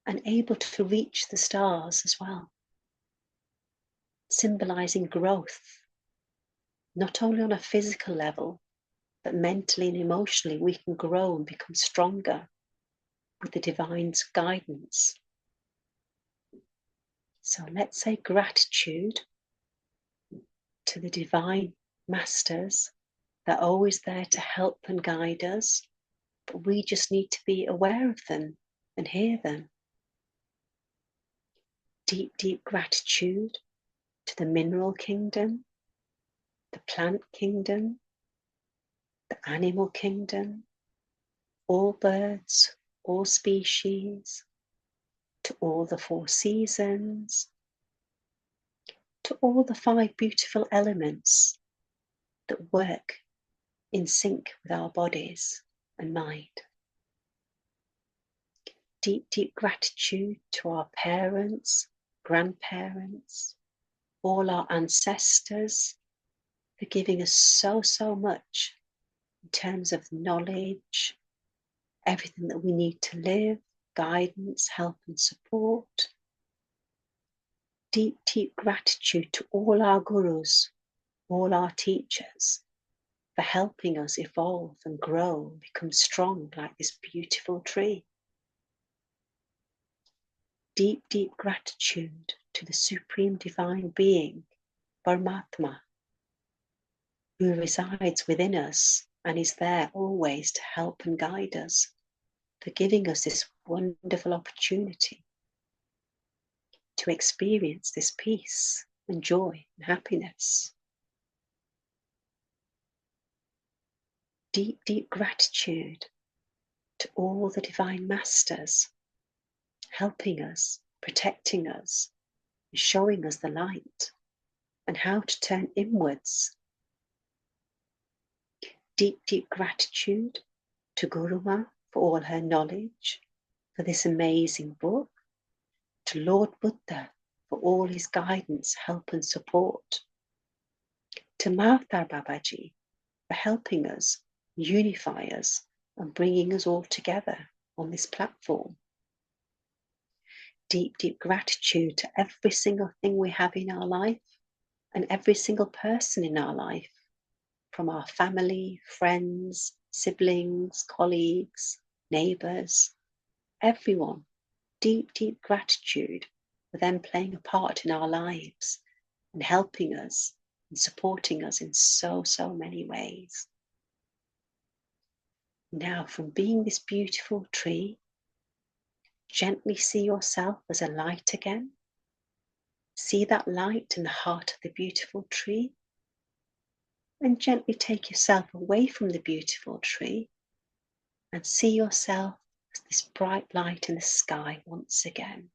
and able to reach the stars as well, symbolizing growth, not only on a physical level, but mentally and emotionally we can grow and become stronger with the divine's guidance. So let's say gratitude to the divine masters. They're always there to help and guide us, but we just need to be aware of them and hear them. Deep, deep gratitude to the mineral kingdom, the plant kingdom, the animal kingdom, all birds, all species, to all the 4 seasons, to all the 5 beautiful elements that work in sync with our bodies and mind. Deep, deep gratitude to our parents, grandparents, all our ancestors for giving us so, so much in terms of knowledge, everything that we need to live, guidance, help and support. Deep, deep gratitude to all our gurus, all our teachers, for helping us evolve and grow and become strong like this beautiful tree. Deep, deep gratitude to the Supreme Divine Being, Paramatma, who resides within us and is there always to help and guide us, for giving us this wonderful opportunity to experience this peace and joy and happiness. Deep, deep gratitude to all the divine masters helping us, protecting us, showing us the light and how to turn inwards. Deep, deep gratitude to Guru Ma for all her knowledge, for this amazing book, to Lord Buddha for all his guidance, help and support, to Mawthar Babaji for helping us, unify us and bringing us all together on this platform. Deep, deep gratitude to every single thing we have in our life and every single person in our life, from our family, friends, siblings, colleagues, neighbours, everyone. Deep, deep gratitude for them playing a part in our lives and helping us and supporting us in so, so many ways. Now, from being this beautiful tree, gently see yourself as a light again. See that light in the heart of the beautiful tree, and gently take yourself away from the beautiful tree and see yourself as this bright light in the sky once again.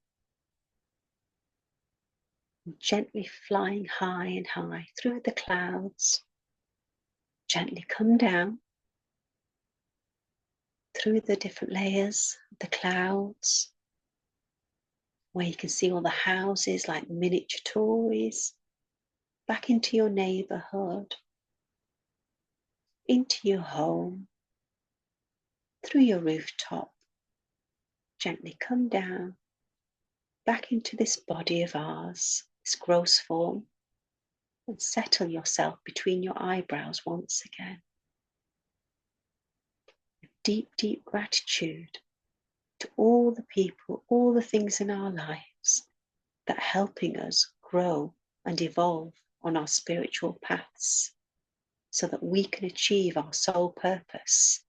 And gently flying high and high through the clouds, gently come down through the different layers of the clouds, where you can see all the houses like miniature toys, back into your neighbourhood, into your home, through your rooftop. Gently come down, back into this body of ours, this gross form, and settle yourself between your eyebrows once again. Deep, deep gratitude to all the people, all the things in our lives that are helping us grow and evolve on our spiritual paths so that we can achieve our soul purpose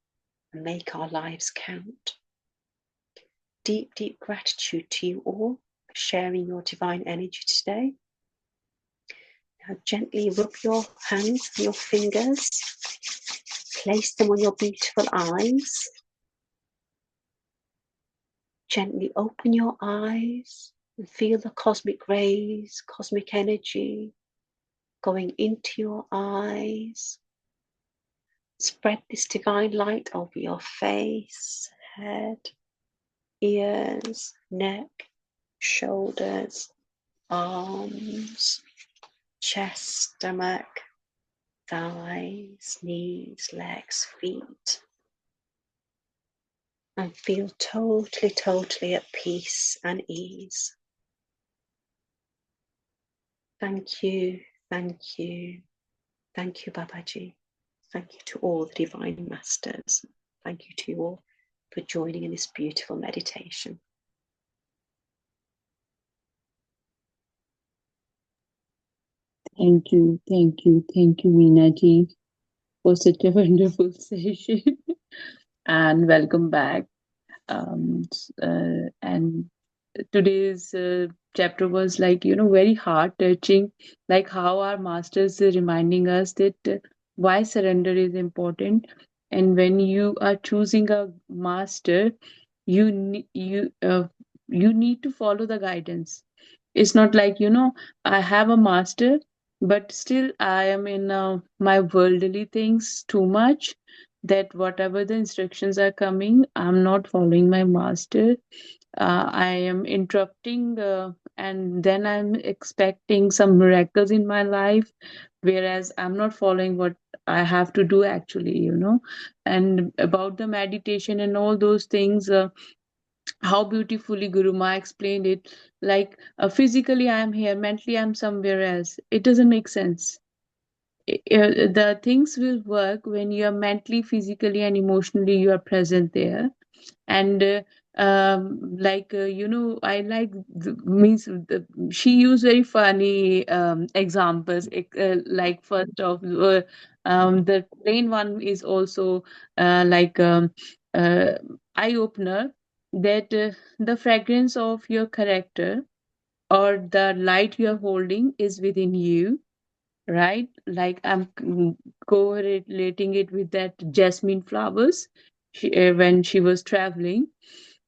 and make our lives count. Deep, deep gratitude to you all for sharing your divine energy today. Now gently rub your hands and your fingers, place them on your beautiful eyes. Gently open your eyes and feel the cosmic rays, cosmic energy going into your eyes. Spread this divine light over your face, head, ears, neck, shoulders, arms, chest, stomach, thighs, knees, legs, feet. And feel totally, totally at peace and ease. Thank you, thank you, thank you, Babaji. Thank you to all the divine masters. Thank you to you all for joining in this beautiful meditation. Thank you, Meena ji, for such a wonderful session. And welcome back. And today's chapter was like, very heart touching, like how our masters are reminding us that why surrender is important. And when you are choosing a master, you you need to follow the guidance. It's not like, I have a master, but still I am in my worldly things too much, that whatever the instructions are coming, I'm not following my master. I am interrupting, and then I'm expecting some miracles in my life, whereas I'm not following what I have to do actually. And about the meditation and all those things, how beautifully Guru Ma explained it. Like, physically I'm here, mentally I'm somewhere else. It doesn't make sense. The things will work when you are mentally, physically, and emotionally you are present there. And like, I like she used very funny examples, like first of The plain one is also like uh, eye opener, that the fragrance of your character or the light you are holding is within you, right? Like I'm correlating it with that jasmine flowers, when she was traveling,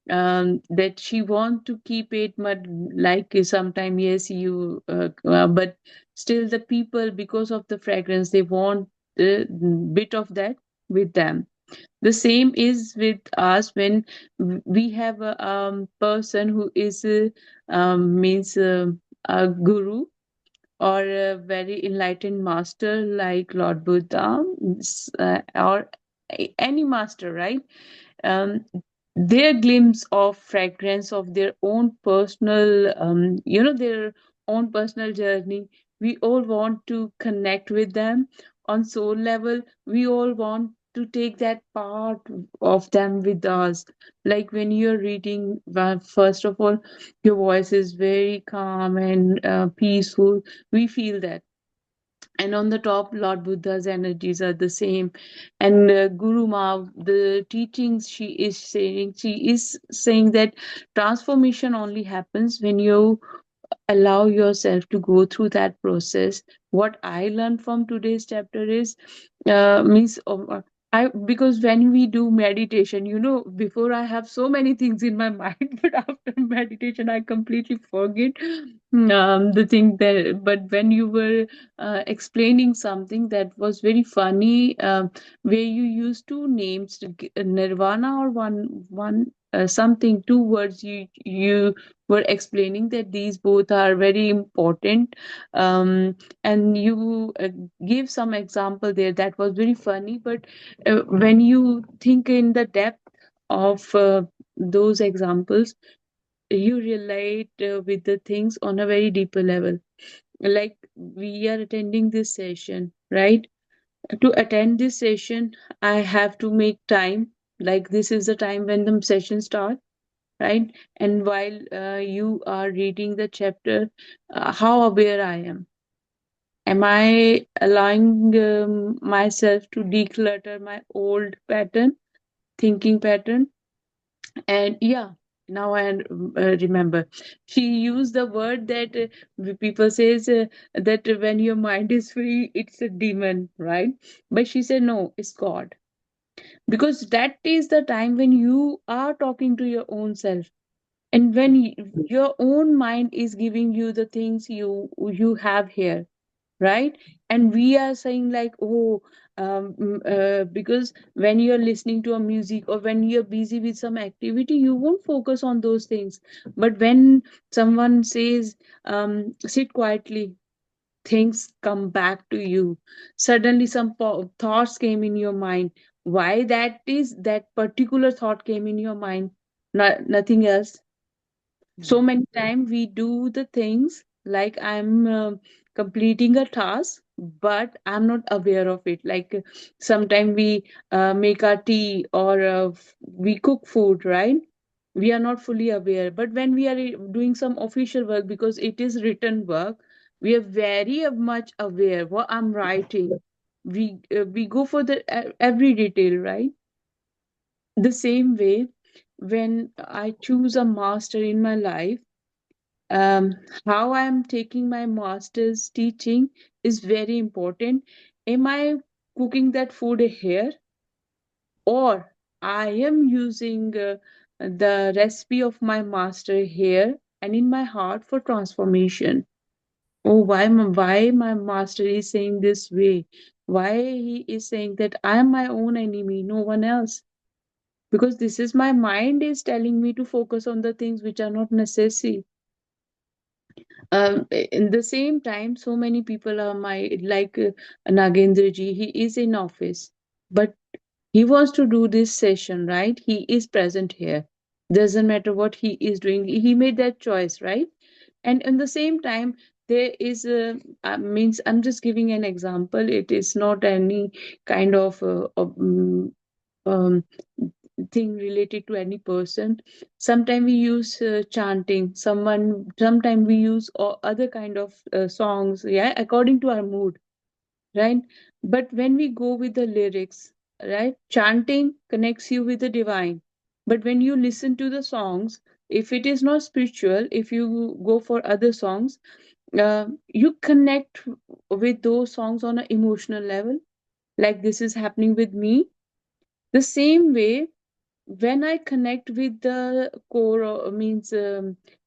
that she want to keep it, but like sometime, yes, you but still the people, because of the fragrance, they want a bit of that with them. The same is with us when we have a person who is means a guru or a very enlightened master like Lord Buddha, or any master, right? Um, their glimpse of fragrance of their own personal, their own personal journey. We all want to connect with them on soul level. We all want to take that part of them with us. Like when you're reading, well, first of all, your voice is very calm and peaceful. We feel that. And on the top, Lord Buddha's energies are the same. And Guru Ma, the teachings she is saying that transformation only happens when you allow yourself to go through that process. What I learned from today's chapter is, means I, because when we do meditation, before I have so many things in my mind, but after meditation I completely forget the thing that. But when you were explaining something that was very funny, where you used two names, nirvana, or one something, two words, you were explaining that these both are very important, and you gave some example there that was very funny. But when you think in the depth of those examples, you relate with the things on a very deeper level. Like we are attending this session, right? To attend this session, I have to make time. Like this is the time when the session starts, right? And while you are reading the chapter, how aware I am? Am I allowing myself to declutter my old pattern, thinking pattern? And yeah, now I remember. She used the word that people says that when your mind is free, it's a demon, right? But she said no, it's God, because that is the time when you are talking to your own self, and when your own mind is giving you the things you have here, right? And we are saying like, oh, because when you're listening to a music or when you're busy with some activity, you won't focus on those things. But when someone says, sit quietly, things come back to you. Suddenly some thoughts came in your mind. Why that is that particular thought came in your mind, nothing else. So many times we do the things like I'm completing a task, but I'm not aware of it. Like sometimes we make our tea or we cook food, right? We are not fully aware. But when we are doing some official work, because it is written work, we are very much aware what I'm writing. We go for the every detail, right? The same way, when I choose a master in my life, um, how I'm taking my master's teaching is very important. Am I cooking that food here, or I am using the recipe of my master here and in my heart for transformation? Oh, why my master is saying this way? Why he is saying that I am my own enemy, no one else? Because this is my mind is telling me to focus on the things which are not necessary. In the same time, so many people are my like Nagendra ji. He is in office, but he wants to do this session, right? He is present here. Doesn't matter what he is doing. He made that choice, right? And in the same time, there is a means. I'm just giving an example. It is not any kind of um, thing related to any person. Sometimes we use chanting, sometimes we use other kind of songs, yeah, according to our mood, right? But when we go with the lyrics, right, chanting connects you with the divine. But when you listen to the songs, if it is not spiritual, if you go for other songs, you connect with those songs on an emotional level, like this is happening with me. The same way, when I connect with the core means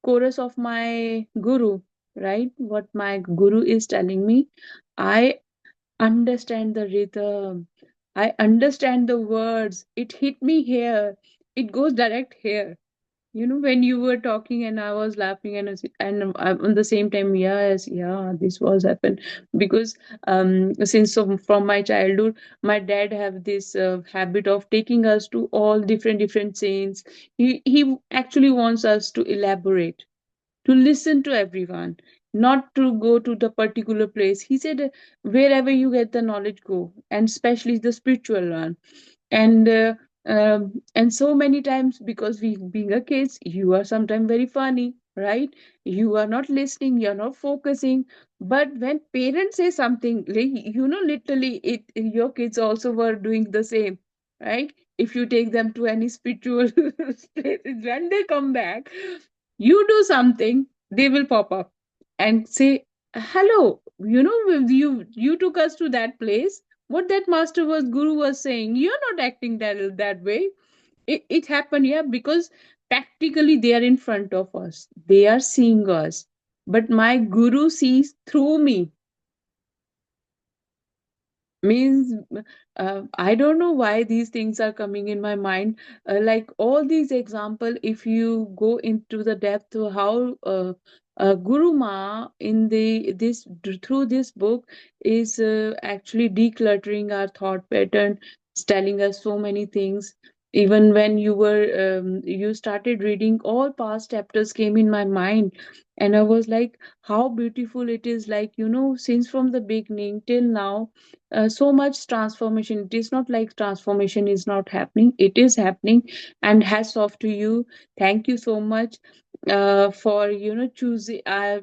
chorus of my guru, right, what my guru is telling me, I understand the rhythm, I understand the words, it hit me here, it goes direct here. When you were talking and I was laughing, on the same time, yes, yeah, this was happened. Because since from my childhood, my dad have this habit of taking us to all different scenes. He actually wants us to elaborate, to listen to everyone, not to go to the particular place. He said, wherever you get the knowledge, go, and especially the spiritual one. And so many times, because we being a kids, you are sometimes very funny, right? You are not listening, you're not focusing. But when parents say something, like, literally, your kids also were doing the same, right? If you take them to any spiritual places, when they come back, you do something, they will pop up and say, hello, you took us to that place. What that master was guru was saying, you're not acting that way. It happened, yeah, because practically they are in front of us, they are seeing us, but my guru sees through me. Means, I don't know why these things are coming in my mind. Like all these example, if you go into the depth of how Guru Ma in through this book is actually decluttering our thought pattern, telling us so many things. Even when you started reading, all past chapters came in my mind, and I was like, how beautiful it is, like, since from the beginning till now, so much transformation. It is not like transformation is not happening, it is happening. And hats off to you. Thank you so much for choosing. I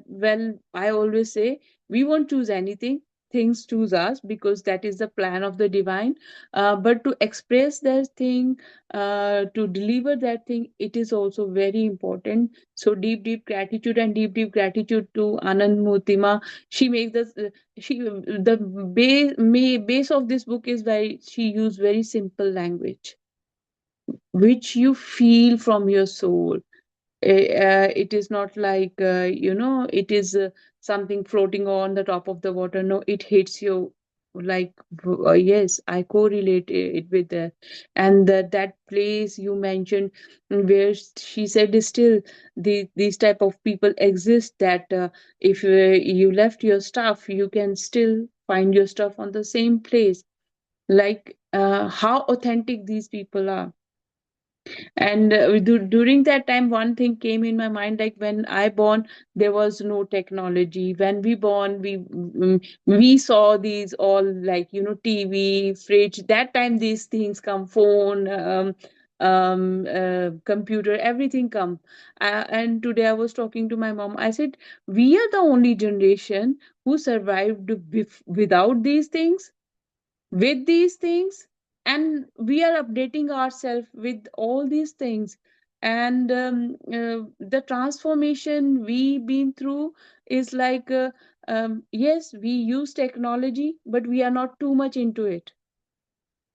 always say, we won't choose anything, things choose us, because that is the plan of the divine. But to express that thing, to deliver that thing, it is also very important. So deep gratitude, and deep gratitude to AnandMurti. She makes this the base of this book is very, she used very simple language, which you feel from your soul. It is not like it is something floating on the top of the water. No, it hits you like, yes, I correlate it with that. And that place you mentioned, where she said is still these type of people exist, that if you left your stuff, you can still find your stuff on the same place. Like how authentic these people are. And during that time, one thing came in my mind, like when I born, there was no technology. When we born, we saw these all, like, TV, fridge. That time these things come, phone, computer, everything come. And today I was talking to my mom. I said, we are the only generation who survived without these things, with these things, and we are updating ourselves with all these things. And the transformation we been through is like, yes, we use technology, but we are not too much into it.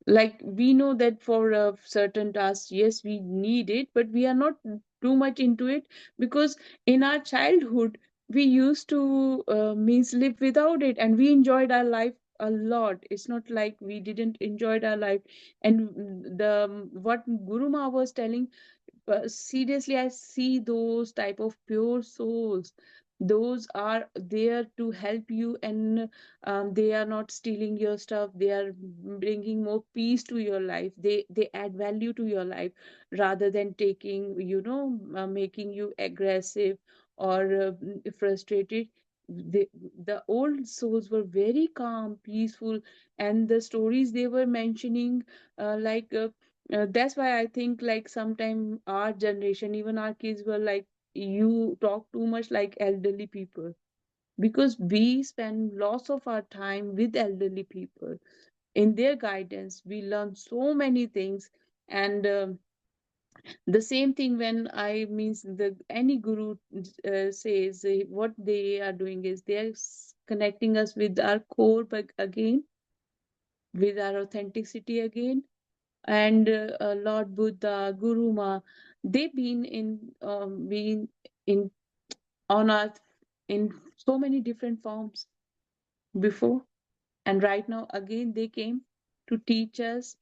Like, we know that for certain tasks, yes, we need it, but we are not too much into it, because in our childhood we used to means live without it, and we enjoyed our life a lot. It's not like we didn't enjoy our life. And the what Guru Ma was telling, seriously, I see those type of pure souls, those are there to help you. And they are not stealing your stuff, they are bringing more peace to your life, they add value to your life, rather than taking, making you aggressive or frustrated. the, the old souls were very calm, peaceful. And the stories they were mentioning, like that's why I think, like, sometime our generation, even our kids, were like, you talk too much like elderly people. because we spend lots of our time with elderly people. In their guidance, we learn so many things. And the same thing when I means the any guru says what they are doing is they are connecting us with our core, but again, with our authenticity again. And Lord Buddha, Guru Ma, they've been in on earth in so many different forms before, and right now again they came to teach us.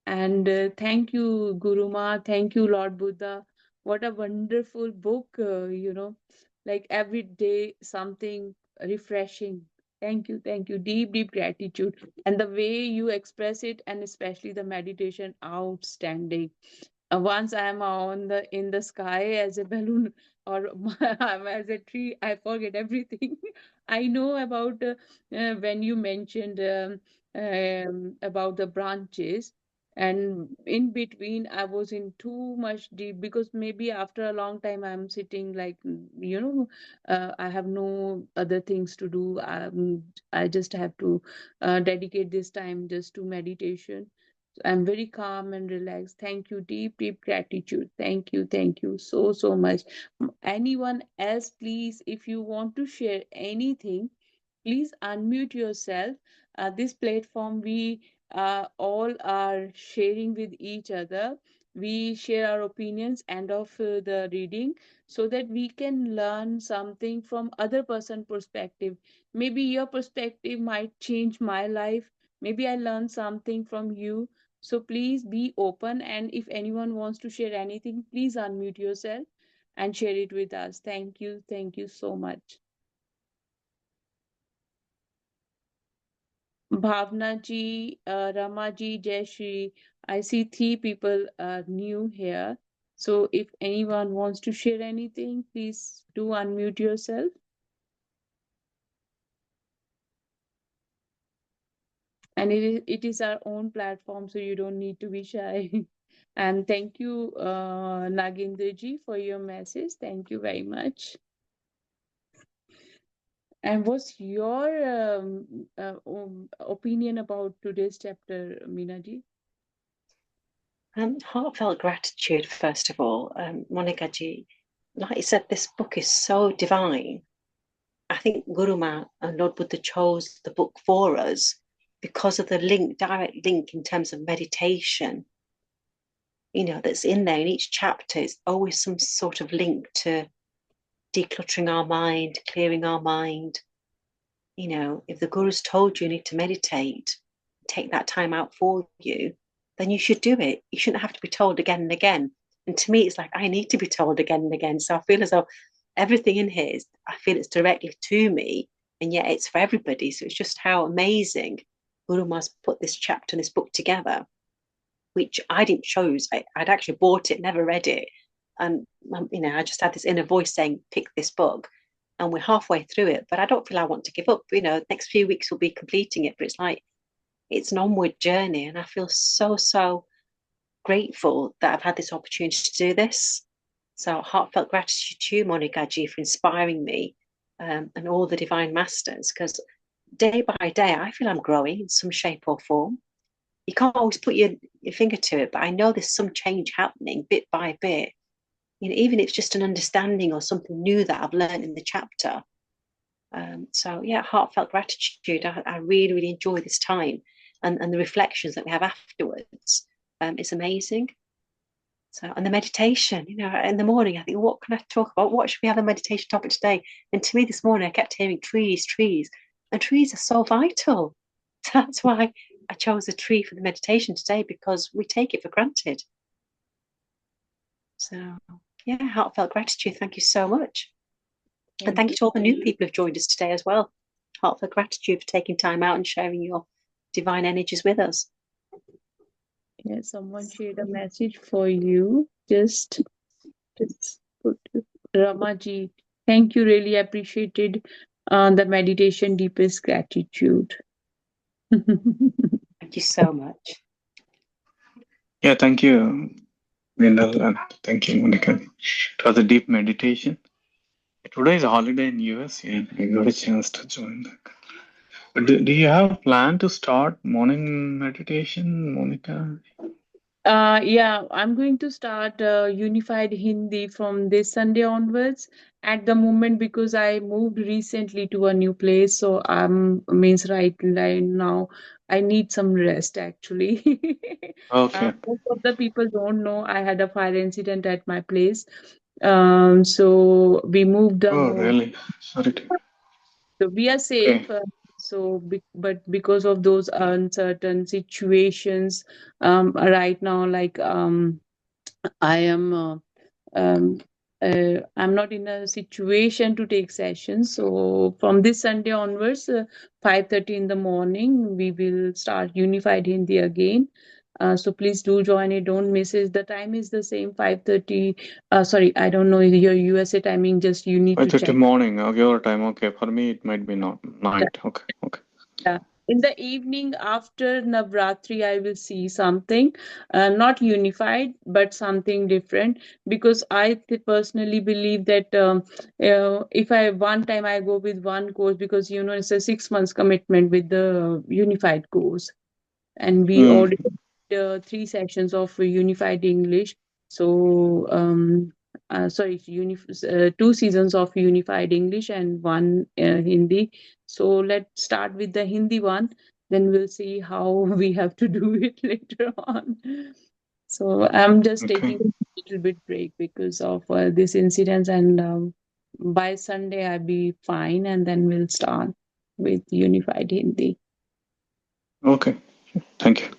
And thank you, Guru Ma, thank you, Lord Buddha. What a wonderful book, like every day something refreshing. Thank you, deep, deep gratitude. And the way you express it, and especially the meditation, outstanding. Once I am on the in the sky as a balloon, or I'm as a tree, I forget everything. I know about when you mentioned about the branches, and in between I was in too much deep, because maybe after a long time I'm sitting like, I have no other things to do. I just have to dedicate this time just to meditation. I'm very calm and relaxed. Thank you. Deep, deep gratitude. Thank you so, so much. Anyone else, please, if you want to share anything, please unmute yourself. This platform, we all are sharing with each other. We share our opinions and of the reading, so that we can learn something from other person perspective. Maybe your perspective might change my life. Maybe I learn something from you. So please be open, and if anyone wants to share anything, please unmute yourself and share it with us. Thank you so much. Bhavna ji, Rama ji, Jayashree, I see three people are new here. So if anyone wants to share anything, please do unmute yourself. And it is our own platform, so you don't need to be shy. And thank you, Nagendra ji, for your message. Thank you very much. And what's your opinion about today's chapter, Meena ji? Heartfelt gratitude, first of all. Monica ji, like you said, this book is so divine. I think Guru Ma and Lord Buddha chose the book for us because of the direct link in terms of meditation, that's in there. In each chapter, it's always some sort of link to decluttering our mind, clearing our mind. If the Guru's told you need to meditate, take that time out for you, then you should do it. You shouldn't have to be told again and again. And to me, it's like, I need to be told again and again. So I feel as though everything in here I feel it's directly to me, and yet it's for everybody. So it's just how amazing Guru Ma's put this chapter and this book together, which I didn't choose. I'd actually bought it, never read it. And, I just had this inner voice saying, pick this book. And we're halfway through it, but I don't feel I want to give up. Next few weeks we'll be completing it, but it's like, it's an onward journey. And I feel so, so grateful that I've had this opportunity to do this. So heartfelt gratitude to you, Monica G, for inspiring me, and all the divine masters, because day by day, I feel I'm growing in some shape or form. You can't always put your finger to it, but I know there's some change happening bit by bit. Even if it's just an understanding or something new that I've learned in the chapter. So yeah, heartfelt gratitude. I really, really enjoy this time, and the reflections that we have afterwards. It's amazing. So, and the meditation, in the morning, I think, what can I talk about? What should we have a meditation topic today? And to me this morning, I kept hearing trees, and trees are so vital. So that's why I chose a tree for the meditation today, because we take it for granted. So yeah, heartfelt gratitude. Thank you so much. And thank you to all the new people who've joined us today as well. Heartfelt gratitude for taking time out and sharing your divine energies with us. Yeah, someone shared a message for you. Just put Ramaji. Thank you. Really appreciated the meditation. Deepest gratitude. Thank you so much. Yeah, thank you, Vindal, and thank you, Monica. It was a deep meditation. It Today is a holiday in US. Yeah, I got a chance to join that. But do you have plan to start morning meditation, Monica? Yeah, I'm going to start Unified Hindi from this Sunday onwards. At the moment, because I moved recently to a new place, so means right now I need some rest actually. Okay. Most of the people don't know I had a fire incident at my place. So we moved the Oh, move. really? Sorry to. So we are Okay. safe. But because of those uncertain situations, right now, like I am um, I'm not in a situation to take sessions. So from this Sunday onwards, 5:30 in the morning, we will start Unified Hindi again. So please do join it. Don't miss it. The time is the same, 5:30. Sorry, I don't know your USA timing. Just you need to 5:30 check. morning of your time. Okay. For me, it might be not night. Okay. Okay. Yeah. In the evening after Navratri, I will see something, not unified, but something different. Because personally believe that if I one time I go with one course, because it's a 6 months commitment with the unified course, and we Mm, already did 3 sessions of unified English. So, sorry, 2 seasons of unified English and one Hindi. So let's start with the Hindi one. Then we'll see how we have to do it later on. So I'm just okay. taking a little bit break because of this incident, and by Sunday I'll be fine, and then we'll start with unified Hindi. Okay. Thank you.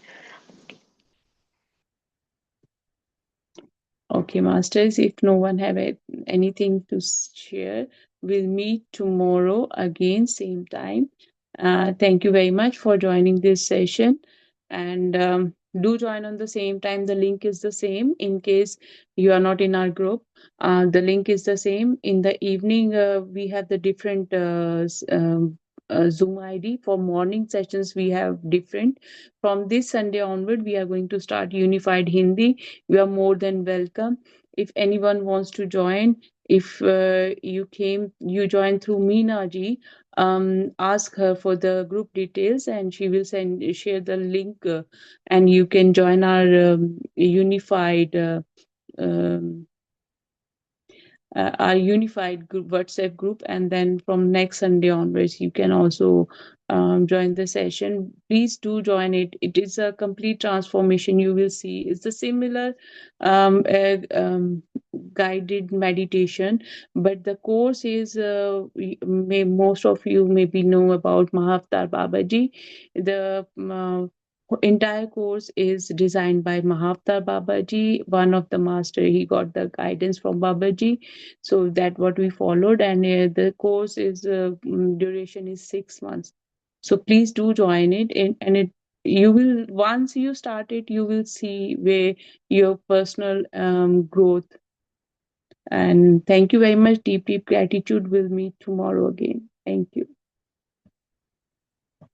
Okay, masters, if no one have anything to share, we'll meet tomorrow again, same time. Thank you very much for joining this session. And do join on the same time. The link is the same in case you are not in our group. The link is the same. In the evening, we have the different Zoom ID. For morning sessions, we have different. From this Sunday onward, we are going to start Unified Hindi. You are more than welcome. If anyone wants to join, if you join through Meena ji, ask her for the group details, and she will share the link, and you can join our unified um, our unified group, WhatsApp group, and then from next Sunday onwards, you can also join the session. Please do join it. It is a complete transformation. You will see it's a similar guided meditation, but the course is most of you maybe know about Mahavatar Babaji. The entire course is designed by Mahavatar Babaji, one of the master. He got the guidance from Babaji, so that what we followed, and the course is duration is 6 months. So please do join it, and it you will, once you start it, you will see where your personal growth. And thank you very much. Deep gratitude. We'll meet tomorrow again. Thank you.